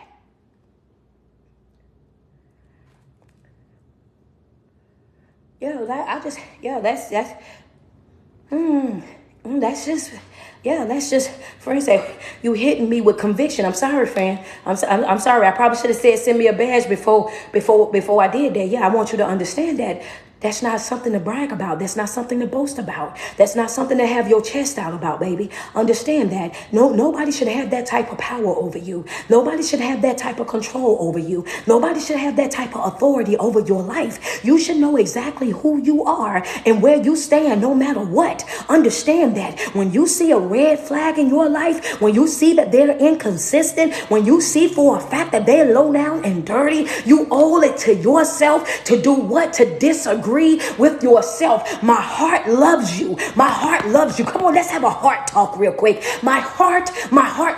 That's just, friends, say, you hitting me with conviction. I'm sorry, friend. I'm sorry. I probably should have said, send me a badge before I did that. Yeah, I want you to understand that. That's not something to brag about. That's not something to boast about. That's not something to have your chest out about, baby. Understand that. Nobody should have that type of power over you. Nobody should have that type of control over you. Nobody should have that type of authority over your life. You should know exactly who you are and where you stand no matter what. Understand that when you see a red flag in your life, when you see that they're inconsistent, when you see for a fact that they're low down and dirty, you owe it to yourself to do what? To disagree with yourself. My heart loves you. My heart loves you. Come on, let's have a heart talk real quick. My heart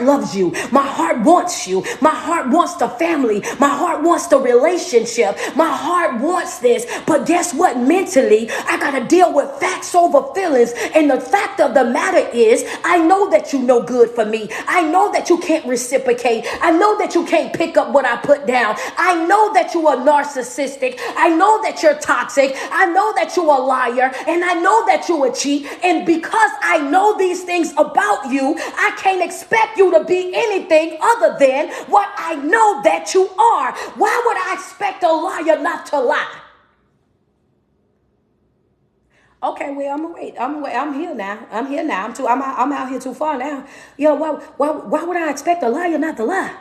loves you. My heart wants you. My heart wants the family. My heart wants the relationship. My heart wants this. But guess what? Mentally, I got to deal with facts over feelings. And the fact of the matter is, I know that you know good for me. I know that you can't reciprocate. I know that you can't pick up what I put down. I know that you are narcissistic. I know that you're toxic. I know that you're a liar, and I know that you're a cheat. And because I know these things about you, I can't expect you to be anything other than what I know that you are. Why would I expect a liar not to lie? Okay, well, I'm gonna wait. I'm here now. I'm out here too far now. Why would I expect a liar not to lie?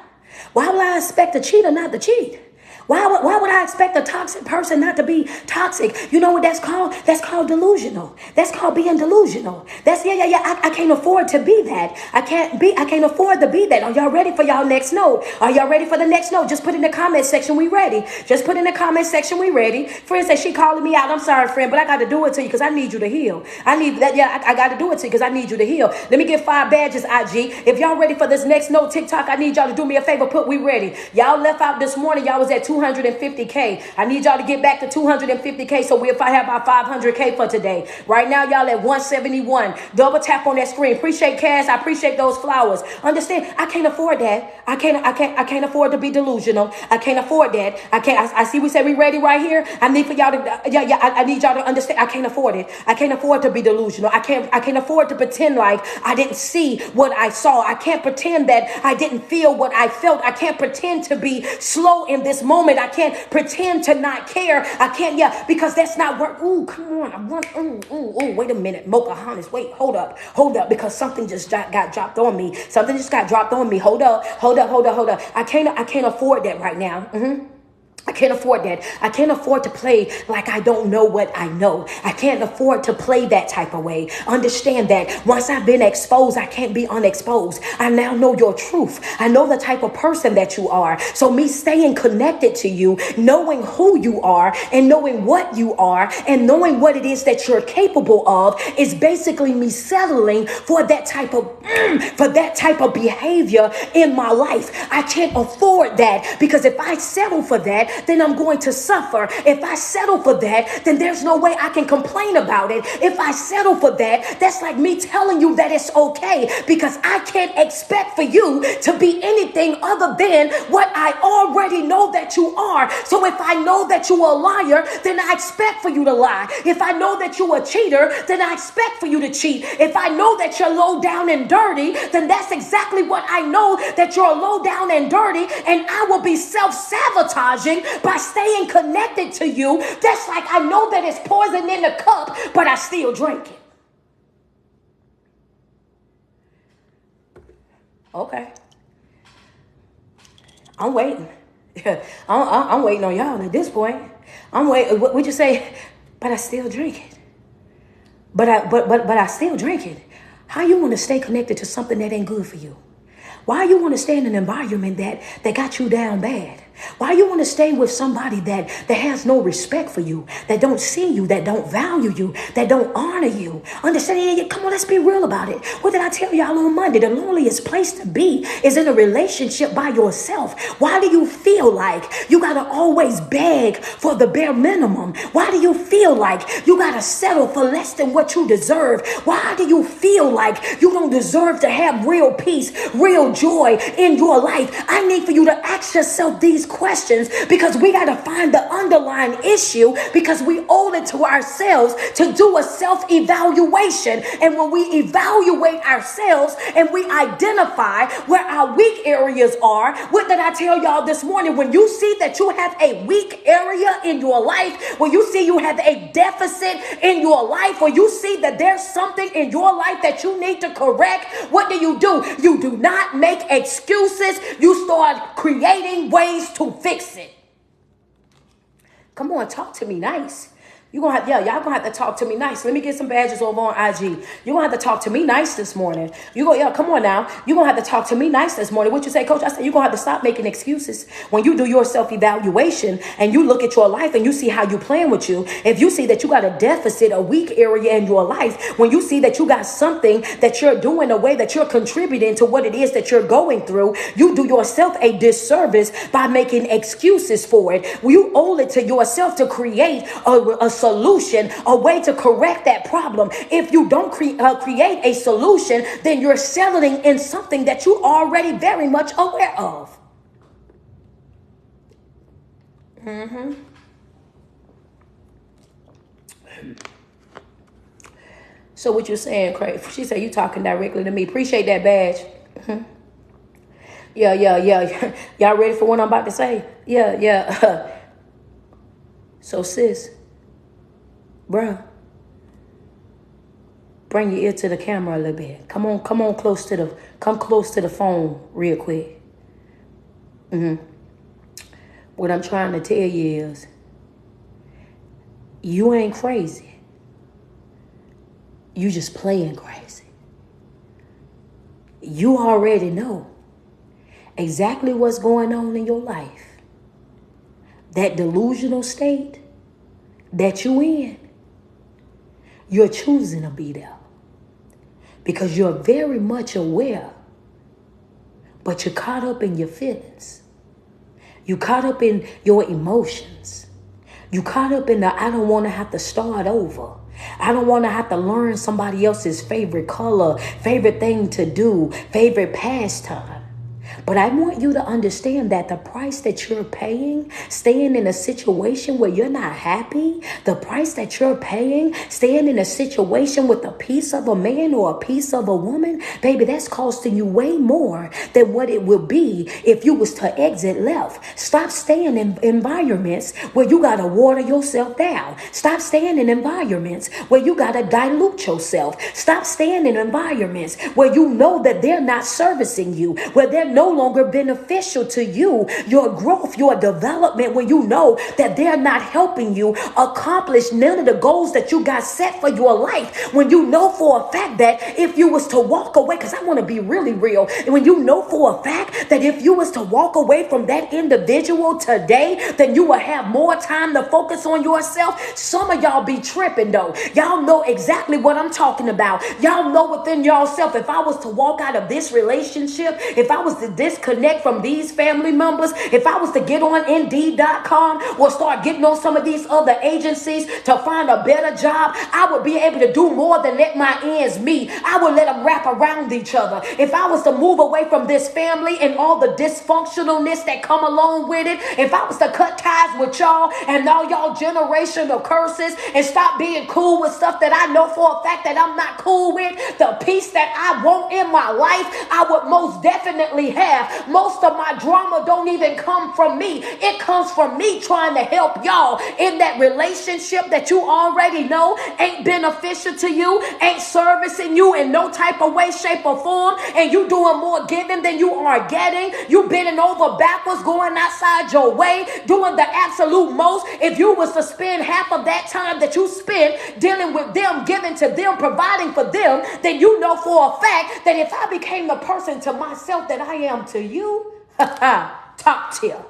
Why would I expect a cheater not to cheat? Why would I expect a toxic person not to be toxic? You know what that's called? That's called delusional. That's called being delusional. I can't afford to be that. I can't afford to be that. Are y'all ready for y'all next note? Are y'all ready for the next note? Just put in the comment section, we ready. Just put in the comment section, we ready. Friend said she calling me out. I'm sorry, friend, but I got to do it to you because I need you to heal. I got to do it to you because I need you to heal. Let me get 5 badges, IG. If y'all ready for this next note, TikTok, I need y'all to do me a favor. Put we ready. Y'all left out this morning. Y'all was at 250K. 250K. I need y'all to get back to 250K. So if I have about 500K for today. Right now, y'all at 171. Double tap on that screen. Appreciate Cass. I appreciate those flowers. Understand, I can't afford that. I can't afford to be delusional. I can't afford that. I see we say we ready right here. I need for y'all to I need y'all to understand. I can't afford it. I can't afford to be delusional. I can't afford to pretend like I didn't see what I saw. I can't pretend that I didn't feel what I felt. I can't pretend to be slow in this moment. I can't pretend to not care. I can't, because that's not work. Ooh, come on. I want, wait a minute. Pocahontas, wait, hold up, because something just got dropped on me. Something just got dropped on me. Hold up. I can't afford that right now. I can't afford that. I can't afford to play like I don't know what I know. I can't afford to play that type of way. Understand that once I've been exposed, I can't be unexposed. I now know your truth. I know the type of person that you are. So me staying connected to you, knowing who you are and knowing what you are and knowing what it is that you're capable of is basically me settling for that type of behavior in my life. I can't afford that, because if I settle for that, then I'm going to suffer. If I settle for that, then there's no way I can complain about it. If I settle for that, that's like me telling you that it's okay, because I can't expect for you to be anything other than what I already know that you are. So if I know that you're a liar, then I expect for you to lie. If I know that you're a cheater, then I expect for you to cheat. If I know that you're low down and dirty, then that's exactly what I know, that you're low down and dirty, and I will be self-sabotaging by staying connected to you. That's like I know that it's poison in the cup, but I still drink it. Okay. I'm waiting. I'm waiting on y'all at this point. I'm waiting. What would you say? But I still drink it. But I still drink it. How you want to stay connected to something that ain't good for you? Why you want to stay in an environment that got you down bad? Why you want to stay with somebody that has no respect for you, that don't see you, that don't value you, that don't honor you? Understand? Come on, let's be real about it. What did I tell y'all on Monday? The loneliest place to be is in a relationship by yourself. Why do you feel like you got to always beg for the bare minimum? Why do you feel like you got to settle for less than what you deserve? Why do you feel like you don't deserve to have real peace, real joy in your life? I need for you to ask yourself these questions, because we got to find the underlying issue, because we owe it to ourselves to do a self-evaluation. And when we evaluate ourselves and we identify where our weak areas are, what did I tell y'all this morning? When you see that you have a weak area in your life, when you see you have a deficit in your life, or you see that there's something in your life that you need to correct, what do? You do not make excuses. You start creating ways to fix it. Come on, talk to me nice. Y'all gonna have to talk to me nice. Let me get some badges over on IG. You're gonna have to talk to me nice this morning. Come on now. You're gonna have to talk to me nice this morning. What you say, Coach? I said, you're gonna have to stop making excuses. When you do your self-evaluation and you look at your life and you see how you playing with you, if you see that you got a deficit, a weak area in your life, when you see that you got something that you're doing, a way that you're contributing to what it is that you're going through, you do yourself a disservice by making excuses for it. You owe it to yourself to create a solution, a way to correct that problem. If you don't create a solution, then you're settling in something that you already very much aware of. So what you're saying, Craig? She said you talking directly to me. Appreciate that badge. Yeah. Y'all ready for what I'm about to say? Yeah. So sis, bruh, bring your ear to the camera a little bit. Come close to the phone real quick. What I'm trying to tell you is, you ain't crazy. You just playing crazy. You already know exactly what's going on in your life. That delusional state that you in, you're choosing to be there because you're very much aware, but you're caught up in your feelings. You caught up in your emotions. You caught up in the I don't want to have to start over. I don't want to have to learn somebody else's favorite color, favorite thing to do, favorite pastime. But I want you to understand that the price that you're paying, staying in a situation where you're not happy, the price that you're paying, staying in a situation with a piece of a man or a piece of a woman, baby, that's costing you way more than what it would be if you was to exit left. Stop staying in environments where you got to water yourself down. Stop staying in environments where you got to dilute yourself. Stop staying in environments where you know that they're not servicing you, where they're no longer beneficial to you, your growth, your development, when you know that they're not helping you accomplish none of the goals that you got set for your life. When you know for a fact that if you was to walk away, because I want to be really real, and when you know for a fact that if you was to walk away from that individual today, then you will have more time to focus on yourself. Some of y'all be tripping though. Y'all know exactly what I'm talking about. Y'all know within yourself, if I was to walk out of this relationship, if I was to disconnect from these family members, if I was to get on Indeed.com or start getting on some of these other agencies to find a better job, I would be able to do more than let my ends meet. I would let them wrap around each other. If I was to move away from this family and all the dysfunctionalness that come along with it, if I was to cut ties with y'all and all y'all generational curses and stop being cool with stuff that I know for a fact that I'm not cool with, the peace that I want in my life, I would most definitely have. Most of my drama don't even come from me. It comes from me trying to help y'all in that relationship that you already know ain't beneficial to you, ain't servicing you in no type of way, shape, or form, and you doing more giving than you are getting. You bending over backwards, going outside your way, doing the absolute most. If you was to spend half of that time that you spent dealing with them, giving to them, providing for them, then you know for a fact that if I became the person to myself that I am to you, top tier.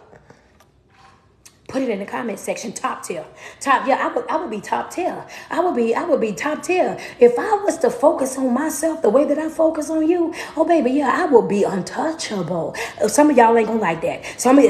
Put it in the comment section. Top tier. Top, yeah, I would be top tier. I would be top tier. If I was to focus on myself the way that I focus on you, oh baby, yeah, I will be untouchable. Some of y'all ain't gonna like that. Some of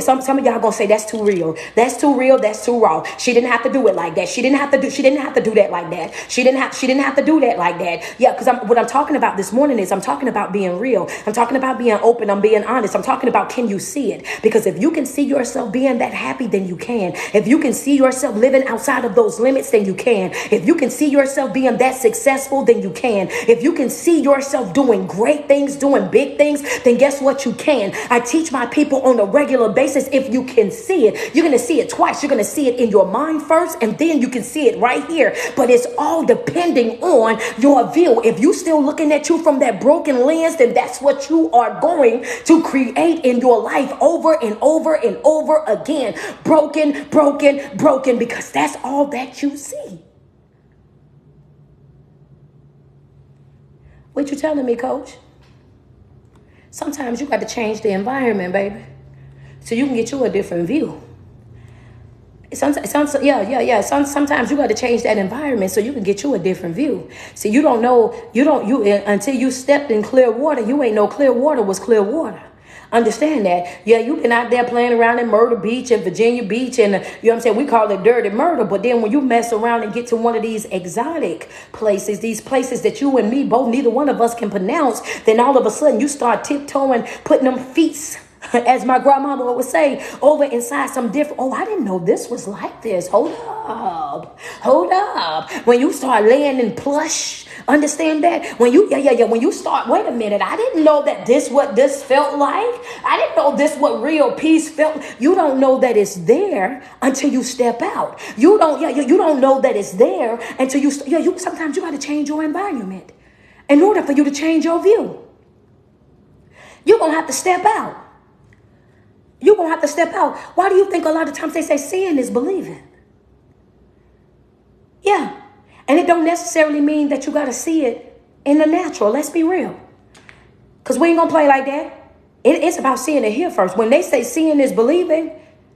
y'all gonna say that's too real. That's too real. That's too raw. She didn't have to do it like that. She didn't have to do that like that. She didn't have to do that like that. Yeah, because what I'm talking about this morning is I'm talking about being real. I'm talking about being open. I'm being honest. I'm talking about, can you see it? Because if you can see yourself being that happy, then you can. If you can see yourself living outside of those limits, then you can. If you can see yourself being that successful, then you can. If you can see yourself doing great things, doing big things, then guess what? You can. I teach my people on a regular basis. If you can see it, you're going to see it twice. You're going to see it in your mind first, and then you can see it right here. But it's all depending on your view. If you still looking at you from that broken lens, then that's what you are going to create in your life over and over and over again. Broken, because that's all that you see. What you telling me, coach? Sometimes you got to change the environment, baby, so you can get you a different view. Sometimes you got to change that environment so you can get you a different view. See, you don't know, until you stepped in clear water, you ain't know clear water was clear water. Understand that. Yeah, you've been out there playing around in Myrtle Beach and Virginia Beach, and you know what I'm saying, we call it dirty murder. But then when you mess around and get to one of these exotic places, these places that you and me both, neither one of us can pronounce, then all of a sudden you start tiptoeing, putting them feet, as my grandmama would say, over inside some different, oh, I didn't know this was like this. Hold up. When you start laying in plush, understand that? When you start, wait a minute, I didn't know that what this felt like. I didn't know this what real peace felt. You don't know that it's there until you step out. You don't know that it's there until sometimes you got to change your environment in order for you to change your view. You're going to have to step out. You're going to have to step out. Why do you think a lot of times they say seeing is believing? Yeah. And it don't necessarily mean that you got to see it in the natural. Let's be real. Because we ain't going to play like that. It's about seeing it here first. When they say seeing is believing,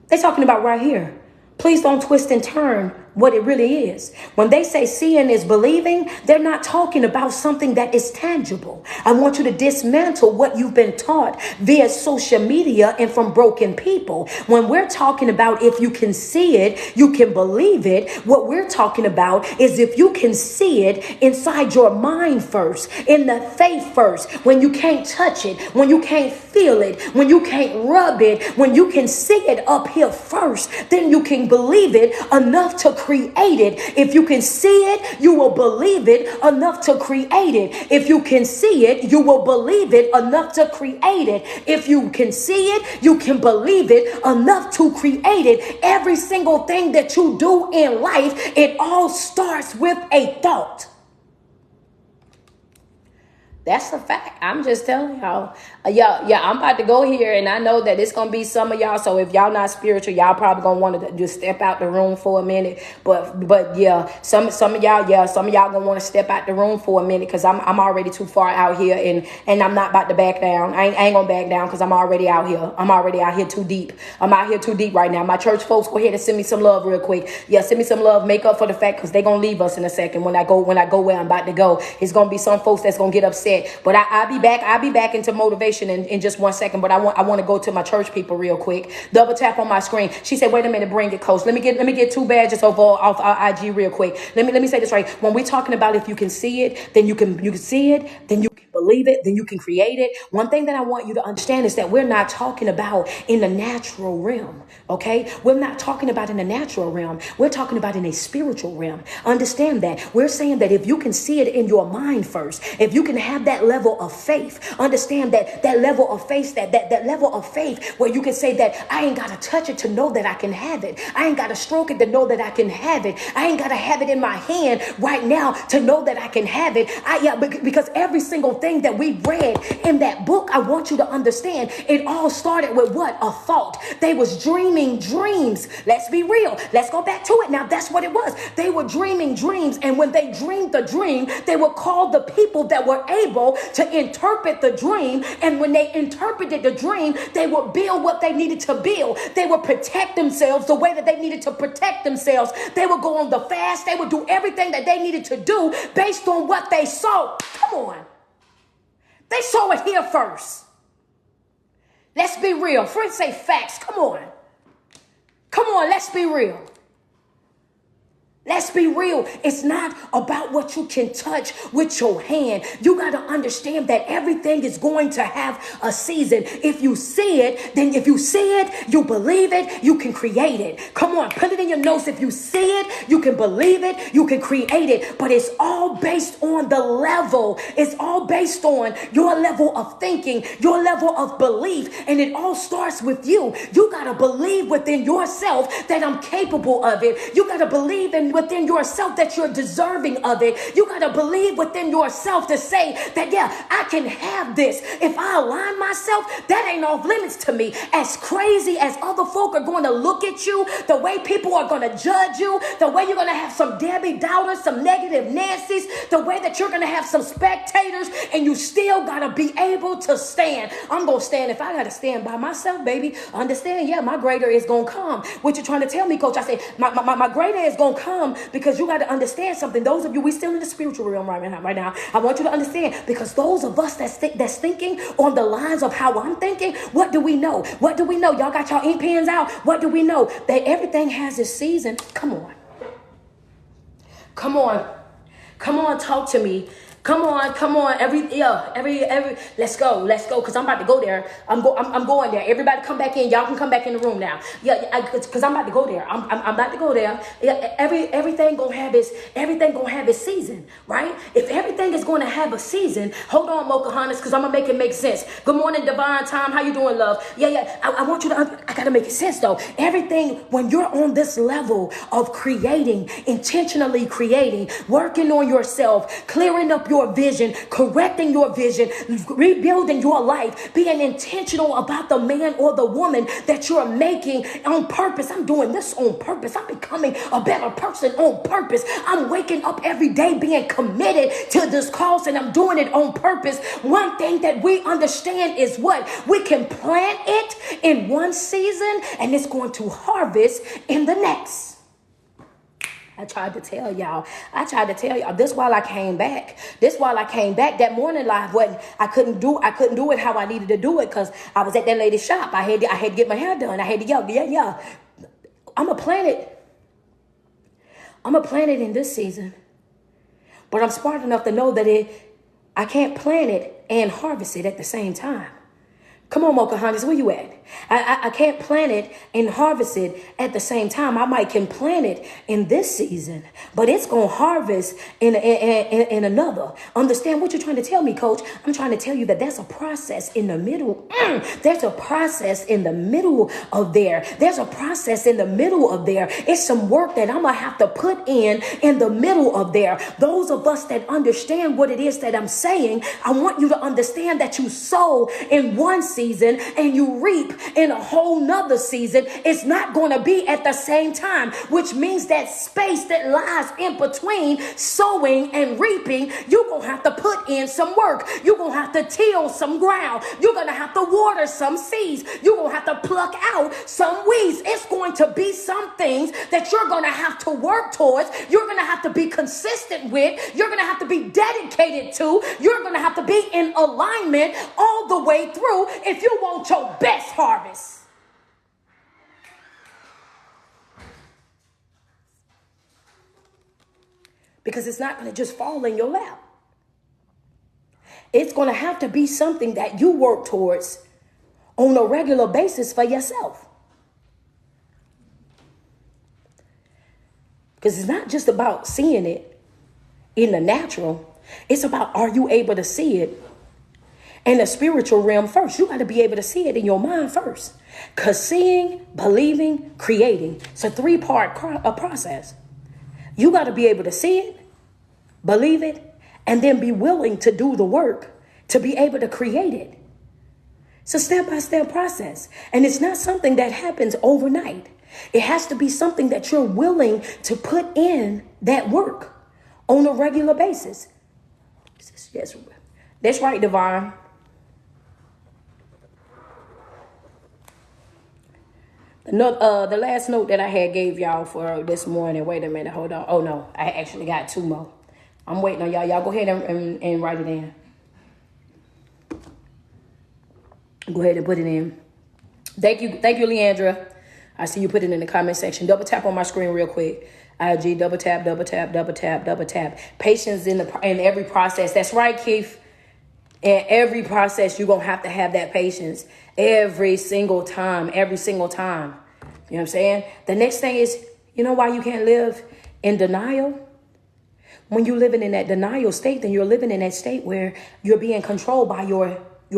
they're talking about right here. Please don't twist and turn what it really is. When they say seeing is believing, they're not talking about something that is tangible. I want you to dismantle what you've been taught via social media and from broken people. When we're talking about if you can see it, you can believe it, what we're talking about is if you can see it inside your mind first, in the faith first, when you can't touch it, when you can't feel it, when you can't rub it, when you can see it up here first, then you can believe it enough to create it. If you can see it, you will believe it enough to create it. If you can see it, you will believe it enough to create it. If you can see it, you can believe it enough to create it. Every single thing that you do in life, it all starts with a thought. That's a fact. I'm just telling y'all. Yeah, I'm about to go here, and I know that it's gonna be some of y'all. So if y'all not spiritual, y'all probably gonna want to just step out the room for a minute. But yeah, some of y'all gonna want to step out the room for a minute, because I'm already too far out here, and I'm not about to back down. I ain't gonna back down, because I'm already out here. I'm already out here too deep. I'm out here too deep right now. My church folks, go ahead and send me some love real quick. Yeah, send me some love. Make up for the fact, because they gonna leave us in a second. When I go where I'm about to go, it's gonna be some folks that's gonna get upset. But I'll be back into motivation in just 1 second. But I want to go to my church people real quick. Double tap on my screen. She said, "Wait a minute, bring it, coach. Let me get 2 badges off our IG real quick. Let me say this right. When we're talking about if you can see it, then you can see it, then you can believe it, then you can create it. One thing that I want you to understand is that we're not talking about in the natural realm. Okay, we're not talking about in the natural realm. We're talking about in a spiritual realm. Understand that. We're saying that if you can see it in your mind first, if you can have that level of faith, understand that level of faith, that level of faith where you can say that I ain't got to touch it to know that I can have it. I ain't got to stroke it to know that I can have it. I ain't got to have it in my hand right now to know that I can have it. Because every single thing that we read in that book, I want you to understand, it all started with what? A thought. They was dreaming dreams. Let's be real. Let's go back to it now. That's what it was. They were dreaming dreams. And when they dreamed the dream, they were called the people that were able to interpret the dream. And when they interpreted the dream, they would build what they needed to build. They would protect themselves the way that they needed to protect themselves. They would go on the fast. They would do everything that they needed to do based on what they saw. Come on. They saw it here first. Let's be real. Friends say facts. Come on. Come on, let's be real. Let's be real. It's not about what you can touch with your hand. You got to understand that everything is going to have a season. If you see it, then if you see it, you believe it, you can create it. Come on, put it in your notes. If you see it, you can believe it, you can create it. But it's all based on the level. It's all based on your level of thinking, your level of belief. And it all starts with you. You got to believe within yourself that I'm capable of it. You got to believe within yourself that you're deserving of it. You got to believe within yourself to say that, yeah, I can have this. If I align myself, that ain't off limits to me. As crazy as other folk are going to look at you, the way people are going to judge you, the way you're going to have some Debbie Doubters, some negative Nancy's, the way that you're going to have some spectators, and you still got to be able to stand. I'm going to stand if I got to stand by myself, baby. Understand? Yeah, my greater is going to come. What you trying to tell me, coach? I say, my greater is going to come, because you got to understand something. Those of you, we still in the spiritual realm right now. I want you to understand, because those of us that's thinking on the lines of how I'm thinking, what do we know? What do we know? Y'all got y'all ink pens out. What do we know? That everything has its season. Come on. Come on, talk to me. Come on, every, let's go, because I'm about to go there. I'm going there. Everybody come back in. Y'all can come back in the room now. Yeah, because I'm about to go there. I'm about to go there. Yeah, everything gonna have its season, right? If everything is going to have a season, hold on, Mochahannes, because I'm gonna make it make sense. Good morning, Divine Time. How you doing, love? Yeah. I want you to. I gotta make it sense though. Everything, when you're on this level of creating, intentionally creating, working on yourself, clearing up your vision, correcting your vision, rebuilding your life, being intentional about the man or the woman that you're making on purpose. I'm doing this on purpose. I'm becoming a better person on purpose. I'm waking up every day being committed to this cause, and I'm doing it on purpose. One thing that we understand is what? We can plant it in one season and it's going to harvest in the next. I tried to tell y'all. This while I came back. That morning live wasn't. I couldn't do it how I needed to do it because I was at that lady's shop. I had to get my hair done. I had to yell, yeah. I'm a planet in this season. But I'm smart enough to know that I can't plant it and harvest it at the same time. Come on, Pocahontas, where you at? I can't plant it and harvest it at the same time. I might can plant it in this season, but it's going to harvest in another. Understand what you're trying to tell me, coach? I'm trying to tell you that there's a process in the middle. There's a process in the middle of there. It's some work that I'm going to have to put in the middle of there. Those of us that understand what it is that I'm saying, I want you to understand that you sow in one season and you reap in a whole nother season. It's not going to be at the same time, which means that space that lies in between sowing and reaping, you're going to have to put in some work. You're going to have to till some ground. You're going to have to water some seeds. You're going to have to pluck out some weeds. It's going to be some things that you're going to have to work towards. You're going to have to be consistent with. You're going to have to be dedicated to. You're going to have to be in alignment all the way through if you want your best harvest. Because it's not going to just fall in your lap. It's going to have to be something that you work towards on a regular basis for yourself. Because it's not just about seeing it in the natural. It's about, are you able to see it in the spiritual realm first? You got to be able to see it in your mind first. Because seeing, believing, creating, it's a 3-part process. You got to be able to see it, believe it, and then be willing to do the work to be able to create it. It's a step-by-step process. And it's not something that happens overnight. It has to be something that you're willing to put in that work on a regular basis. Yes, that's right, Divine. The last note that I had gave y'all for this morning. Wait a minute, hold on. Oh no, I actually got 2 more. I'm waiting on y'all. Y'all go ahead and write it in. Go ahead and put it in. Thank you, Leandra. I see you put it in the comment section. Double tap on my screen real quick. IG, double tap. Patience in every process. That's right, Keith. In every process, you're going to have that patience every single time. You know what I'm saying? The next thing is, you know why you can't live in denial? When you're living in that denial state, then you're living in that state where you're being controlled by your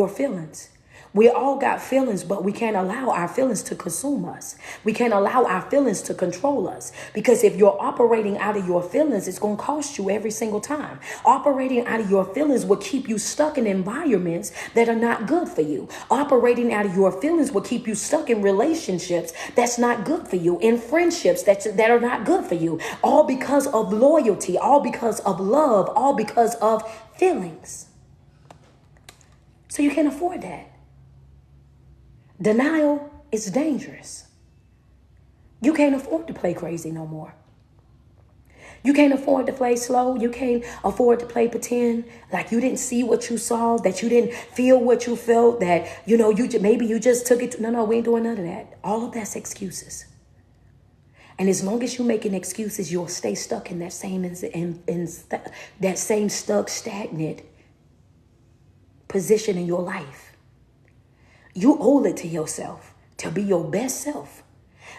feelings. We all got feelings, but we can't allow our feelings to consume us. We can't allow our feelings to control us. Because if you're operating out of your feelings, it's going to cost you every single time. Operating out of your feelings will keep you stuck in environments that are not good for you. Operating out of your feelings will keep you stuck in relationships that's not good for you, in friendships that are not good for you. All because of loyalty, all because of love, all because of feelings. So you can't afford that. Denial is dangerous. You can't afford to play crazy no more. You can't afford to play slow. You can't afford to play pretend like you didn't see what you saw, that you didn't feel what you felt, that, maybe you just took it. No, we ain't doing none of that. All of that's excuses. And as long as you're making excuses, you'll stay stuck in that same stagnant position in your life. You owe it to yourself to be your best self.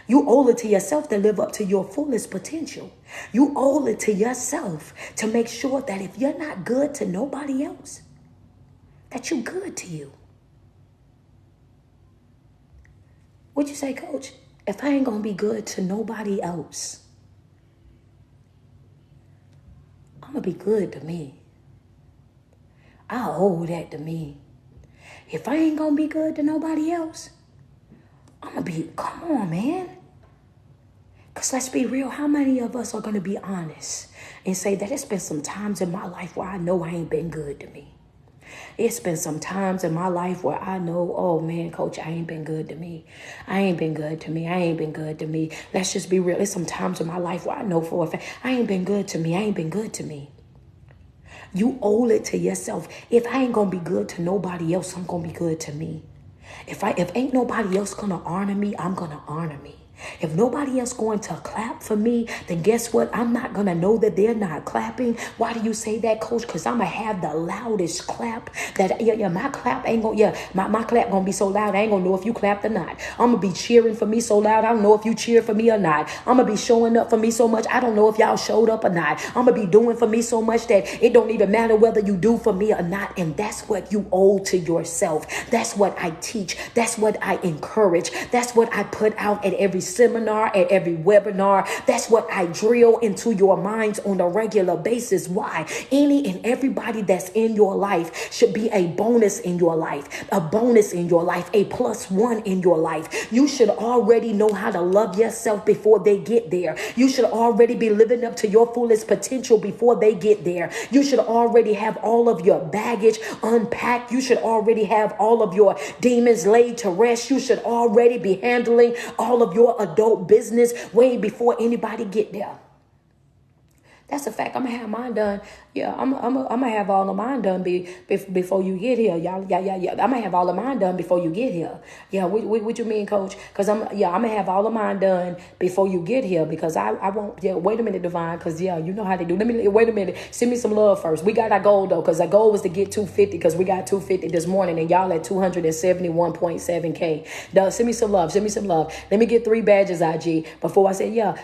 You owe it to yourself to live up to your fullest potential. You owe it to yourself to make sure that if you're not good to nobody else, that you're good to you. What'd you say, Coach? If I ain't going to be good to nobody else, I'm going to be good to me. I owe that to me. If I ain't going to be good to nobody else, I'm going to be, come on, man. Because let's be real, how many of us are going to be honest and say that it's been some times in my life where I know I ain't been good to me? It's been some times in my life where I know, oh man, coach, I ain't been good to me. I ain't been good to me. I ain't been good to me. Let's just be real. It's some times in my life where I know for a fact, I ain't been good to me. I ain't been good to me. You owe it to yourself. If I ain't gonna be good to nobody else, I'm gonna be good to me. If ain't nobody else gonna honor me, I'm gonna honor me. If nobody else going to clap for me, then guess what? I'm not going to know that they're not clapping. Why do you say that, coach? Because I'm going to have the loudest clap that, my clap ain't going to, my clap going to be so loud, I ain't going to know if you clapped or not. I'm going to be cheering for me so loud, I don't know if you cheer for me or not. I'm going to be showing up for me so much, I don't know if y'all showed up or not. I'm going to be doing for me so much that it don't even matter whether you do for me or not. And that's what you owe to yourself. That's what I teach. That's what I encourage. That's what I put out at every seminar, at every webinar. That's what I drill into your minds on a regular basis. Why? Any and everybody that's in your life should be a bonus in your life, a bonus in your life, a +1 in your life. You should already know how to love yourself before they get there. You should already be living up to your fullest potential before they get there. You should already have all of your baggage unpacked. You should already have all of your demons laid to rest. You should already be handling all of your adult business way before anybody get there. That's a fact. I'm gonna have mine done. Yeah, I'm gonna have all of mine done before you get here, y'all. Yeah. I'm gonna have all of mine done before you get here. Yeah, what you mean, coach? Because I'm gonna have all of mine done before you get here. Because I won't. Yeah, wait a minute, Divine. Because you know how they do. Wait a minute. Send me some love first. We got our goal though. Because our goal was to get 250. Because we got 250 this morning, and y'all at 271.7K. Send me some love. Send me some love. Let me get 3 badges, IG. Before I say, I'm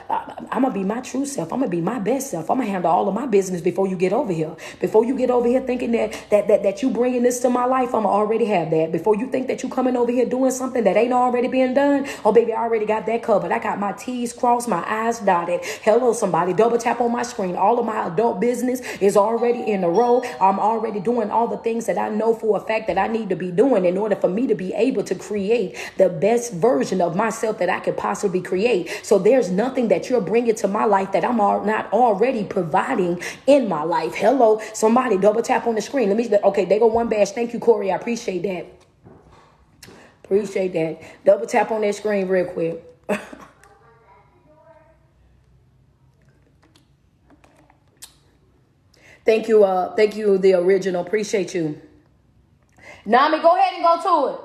gonna be my true self. I'm gonna be my best self. I'm gonna handle all of my business before you get over here. Before you get over here thinking that you bringing this to my life, I'm already have that. Before you think that you coming over here doing something that ain't already being done, oh baby, I already got that covered. I got my T's crossed, my I's dotted. Hello, somebody, double tap on my screen. All of my adult business is already in a row. I'm already doing all the things that I know for a fact that I need to be doing in order for me to be able to create the best version of myself that I could possibly create. So there's nothing that you're bringing to my life that I'm not already providing in my life. Hello, somebody double tap on the screen. Okay, they go 1 badge. Thank you, Corey. I appreciate that. Appreciate that. Double tap on that screen real quick. Thank you, the original. Appreciate you. Nami, go ahead and go to it.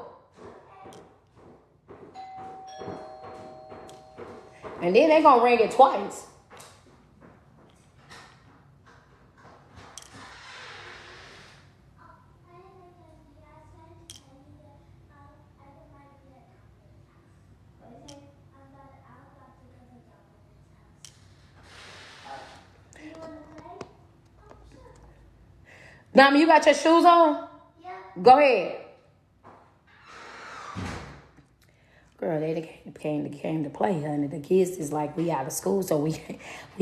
And then they're gonna ring it twice. Nami, you got your shoes on? Yeah. Go ahead. Girl, they came to play, honey. The kids is like, we out of school, so we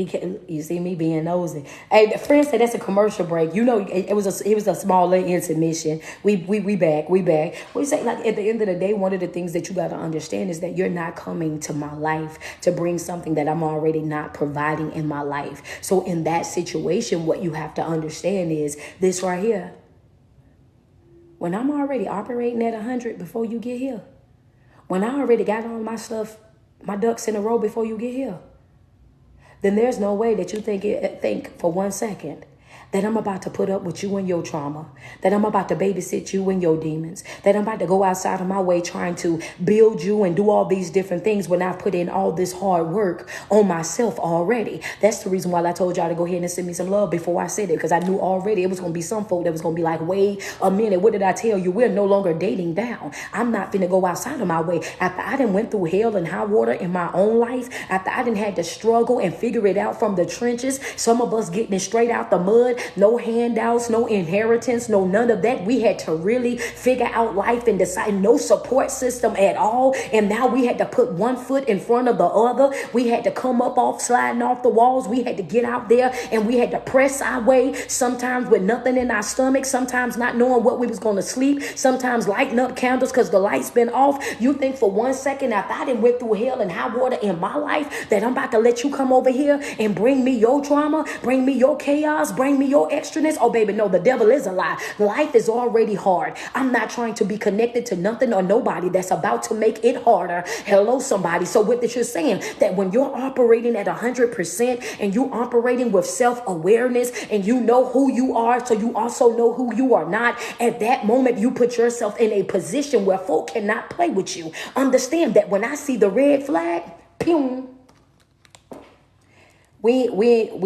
can. You see me being nosy. Hey, the friend said that's a commercial break. You know, it was a small little intermission. We back. We say, like, at the end of the day, one of the things that you got to understand is that you're not coming to my life to bring something that I'm already not providing in my life. So in that situation, what you have to understand is this right here. When I'm already operating at 100 before you get here. When I already got all my stuff, my ducks in a row before you get here, then there's no way that you think for 1 second that I'm about to put up with you and your trauma, that I'm about to babysit you and your demons, that I'm about to go outside of my way trying to build you and do all these different things when I've put in all this hard work on myself already. That's the reason why I told y'all to go ahead and send me some love before I said it, because I knew already it was going to be some folk that was going to be like, wait a minute, what did I tell you? We're no longer dating down. I'm not finna go outside of my way. After I done went through hell and high water in my own life, after I done had to struggle and figure it out from the trenches, some of us getting it straight out the mud, no handouts, no inheritance, no none of that. We had to really figure out life and decide, no support system at all. And now we had to put one foot in front of the other. We had to come up off sliding off the walls. We had to get out there and we had to press our way, sometimes with nothing in our stomach, sometimes not knowing what we was going to sleep, sometimes lighting up candles because the light's been off. You think for 1 second after I done went through hell and high water in my life that I'm about to let you come over here and bring me your trauma, bring me your chaos, bring me your extraness. Oh, baby, no, the devil is a lie. Life is already hard. I'm not trying to be connected to nothing or nobody that's about to make it harder. Hello, somebody. So what this you're saying, that when you're operating at 100% and you operating with self-awareness and you know who you are, so you also know who you are not, at that moment, you put yourself in a position where folk cannot play with you. Understand that when I see the red flag, pew, we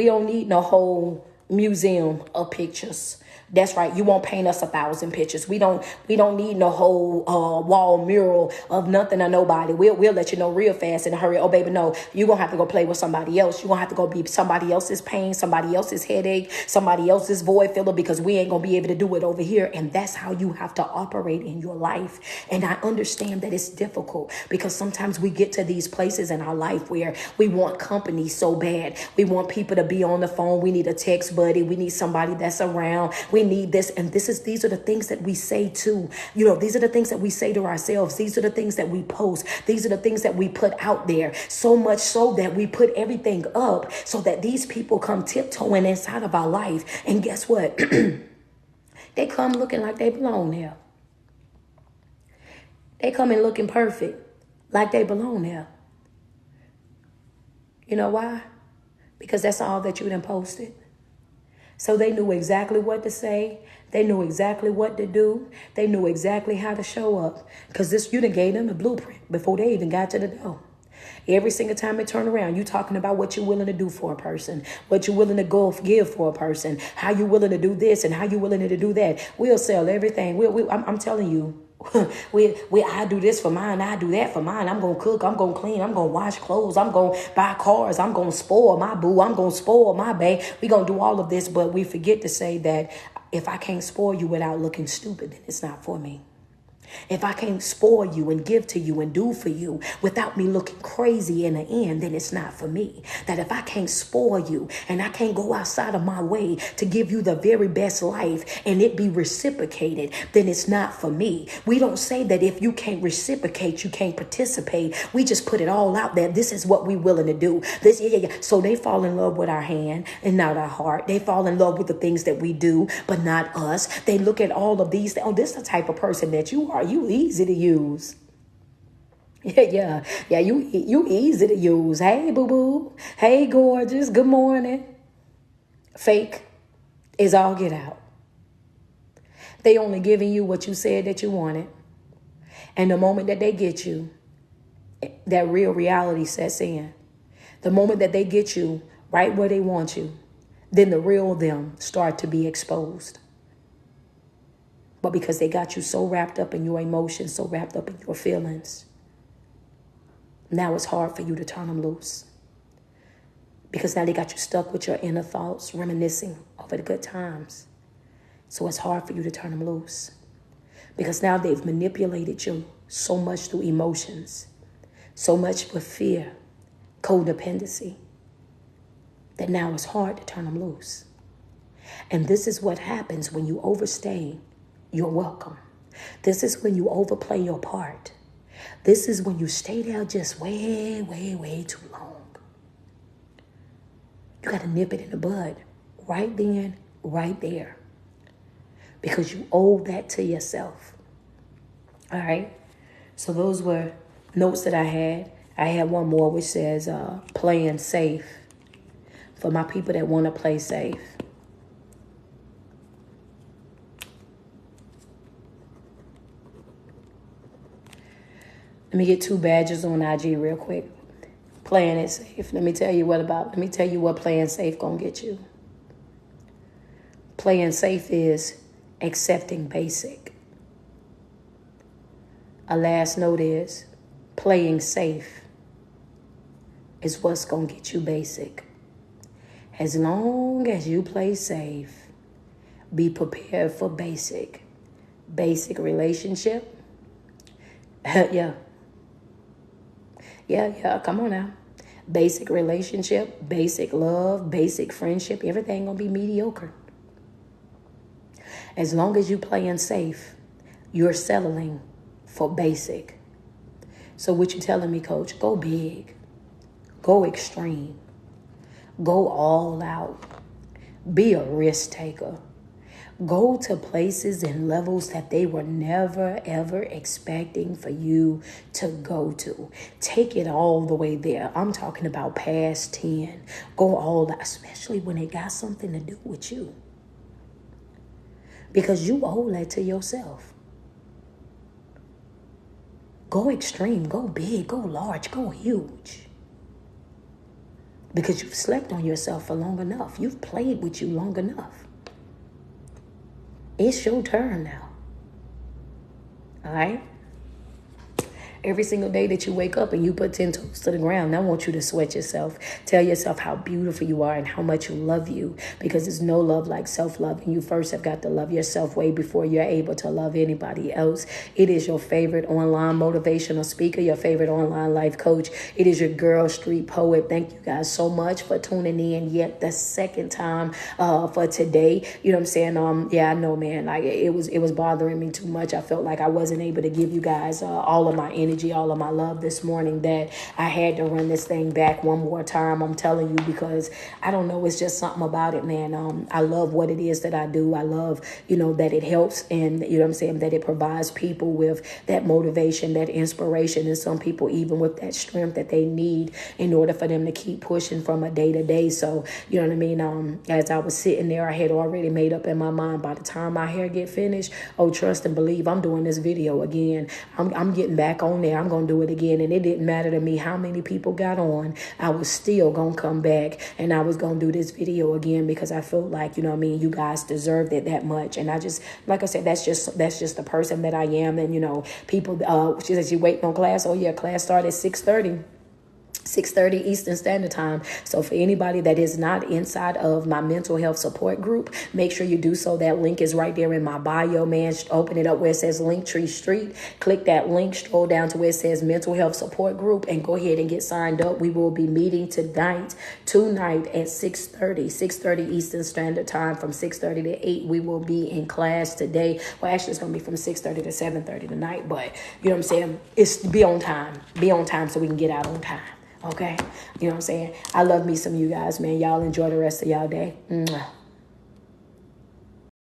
don't need no whole museum of pictures. That's right. You won't paint us 1,000 pictures. We don't need no whole wall mural of nothing or nobody. We'll let you know real fast in a hurry. Oh, baby, no, you're going to have to go play with somebody else. You're going to have to go be somebody else's pain, somebody else's headache, somebody else's void filler, because we ain't going to be able to do it over here. And that's how you have to operate in your life. And I understand that it's difficult because sometimes we get to these places in our life where we want company so bad. We want people to be on the phone. We need a text buddy. We need somebody that's around. We need this. And these are the things that we say too. These are the things that we say to ourselves. These are the things that we post. These are the things that we put out there. So much so that we put everything up so that these people come tiptoeing inside of our life. And guess what? They come looking like they belong there. They come in looking perfect, like they belong there. You know why? Because that's all that you done posted. So they knew exactly what to say. They knew exactly what to do. They knew exactly how to show up. Because you done gave them the blueprint before they even got to the door. Every single time they turn around, you talking about what you're willing to do for a person, what you're willing to go give for a person, how you willing to do this and how you willing to do that. We'll sell everything. I'm telling you. I do this for mine. I do that for mine. I'm going to cook. I'm going to clean. I'm going to wash clothes. I'm going to buy cars. I'm going to spoil my boo. I'm going to spoil my bae. We're going to do all of this. But we forget to say that if I can't spoil you without looking stupid, then it's not for me. If I can't spoil you and give to you and do for you without me looking crazy in the end, then it's not for me. That if I can't spoil you and I can't go outside of my way to give you the very best life and it be reciprocated, then it's not for me. We don't say that if you can't reciprocate, you can't participate. We just put it all out there. This is what we willing to do. So they fall in love with our hand and not our heart. They fall in love with the things that we do, but not us. They look at all of these. Oh, this is the type of person that you are. You easy to use. Yeah. You easy to use. Hey, boo-boo. Hey, gorgeous. Good morning. Fake is all get out. They only giving you what you said that you wanted. And the moment that they get you, that real reality sets in. The moment that they get you right where they want you, then the real them start to be exposed. But because they got you so wrapped up in your emotions, so wrapped up in your feelings, now it's hard for you to turn them loose. Because now they got you stuck with your inner thoughts, reminiscing over the good times. So it's hard for you to turn them loose. Because now they've manipulated you so much through emotions, so much with fear, codependency, that now it's hard to turn them loose. And this is what happens when you overstay your welcome. This is when you overplay your part. This is when you stay there just way, way, way too long. You got to nip it in the bud right then, right there. Because you owe that to yourself. All right. So those were notes that I had. I had one more which says playing safe. For my people that want to play safe. Let me get 2 badges on IG real quick. Playing it safe. Let me tell you what playing safe gonna get you. Playing safe is accepting basic. A last note is playing safe is what's gonna get you basic. As long as you play safe, be prepared for basic. Basic relationship. Yeah, come on now. Basic relationship, basic love, basic friendship, everything gonna be mediocre. As long as you playing safe, you're settling for basic. So what you telling me, coach? Go big. Go extreme. Go all out. Be a risk taker. Go to places and levels that they were never, ever expecting for you to go to. Take it all the way there. I'm talking about past 10. Go all that, especially when it got something to do with you. Because you owe that to yourself. Go extreme, go big, go large, go huge. Because you've slept on yourself for long enough. You've played with you long enough. It's your turn now. All right? Every single day that you wake up and you put 10 toes to the ground, I want you to sweat yourself. Tell yourself how beautiful you are and how much you love you, because there's no love like self-love. And you first have got to love yourself way before you're able to love anybody else. It is your favorite online motivational speaker, your favorite online life coach. It is your girl street poet. Thank you guys so much for tuning in yet the second time for today. You know what I'm saying? Yeah, I know, man. Like it was bothering me too much. I felt like I wasn't able to give you guys all of my energy, all of my love this morning, that I had to run this thing back one more time. I'm telling you, because I don't know, it's just something about it, man. I love what it is that I do. I love, that it helps, and you know what I'm saying, that it provides people with that motivation, that inspiration, and some people even with that strength that they need in order for them to keep pushing from a day to day. So, you know what I mean? As I was sitting there, I had already made up in my mind, by the time my hair get finished, trust and believe, I'm doing this video again. I'm getting back on there. I'm going to do it again. And it didn't matter to me how many people got on. I was still going to come back and I was going to do this video again, because I felt like, you guys deserved it that much. And I just, like I said, that's just the person that I am. And, people, she said, you waiting on class? Oh yeah, class started at 6:30 Eastern Standard Time. So for anybody that is not inside of my mental health support group, make sure you do so. That link is right there in my bio, man. Open it up where it says Linktree Street. Click that link, scroll down to where it says mental health support group, and go ahead and get signed up. We will be meeting tonight at 6:30 Eastern Standard Time. From 6:30 to 8, we will be in class today. Well, actually, it's going to be from 6:30 to 7:30 tonight, but you know what I'm saying? It's be on time so we can get out on time. Okay? You know what I'm saying? I love me some you guys, man. Y'all enjoy the rest of y'all day. Mwah.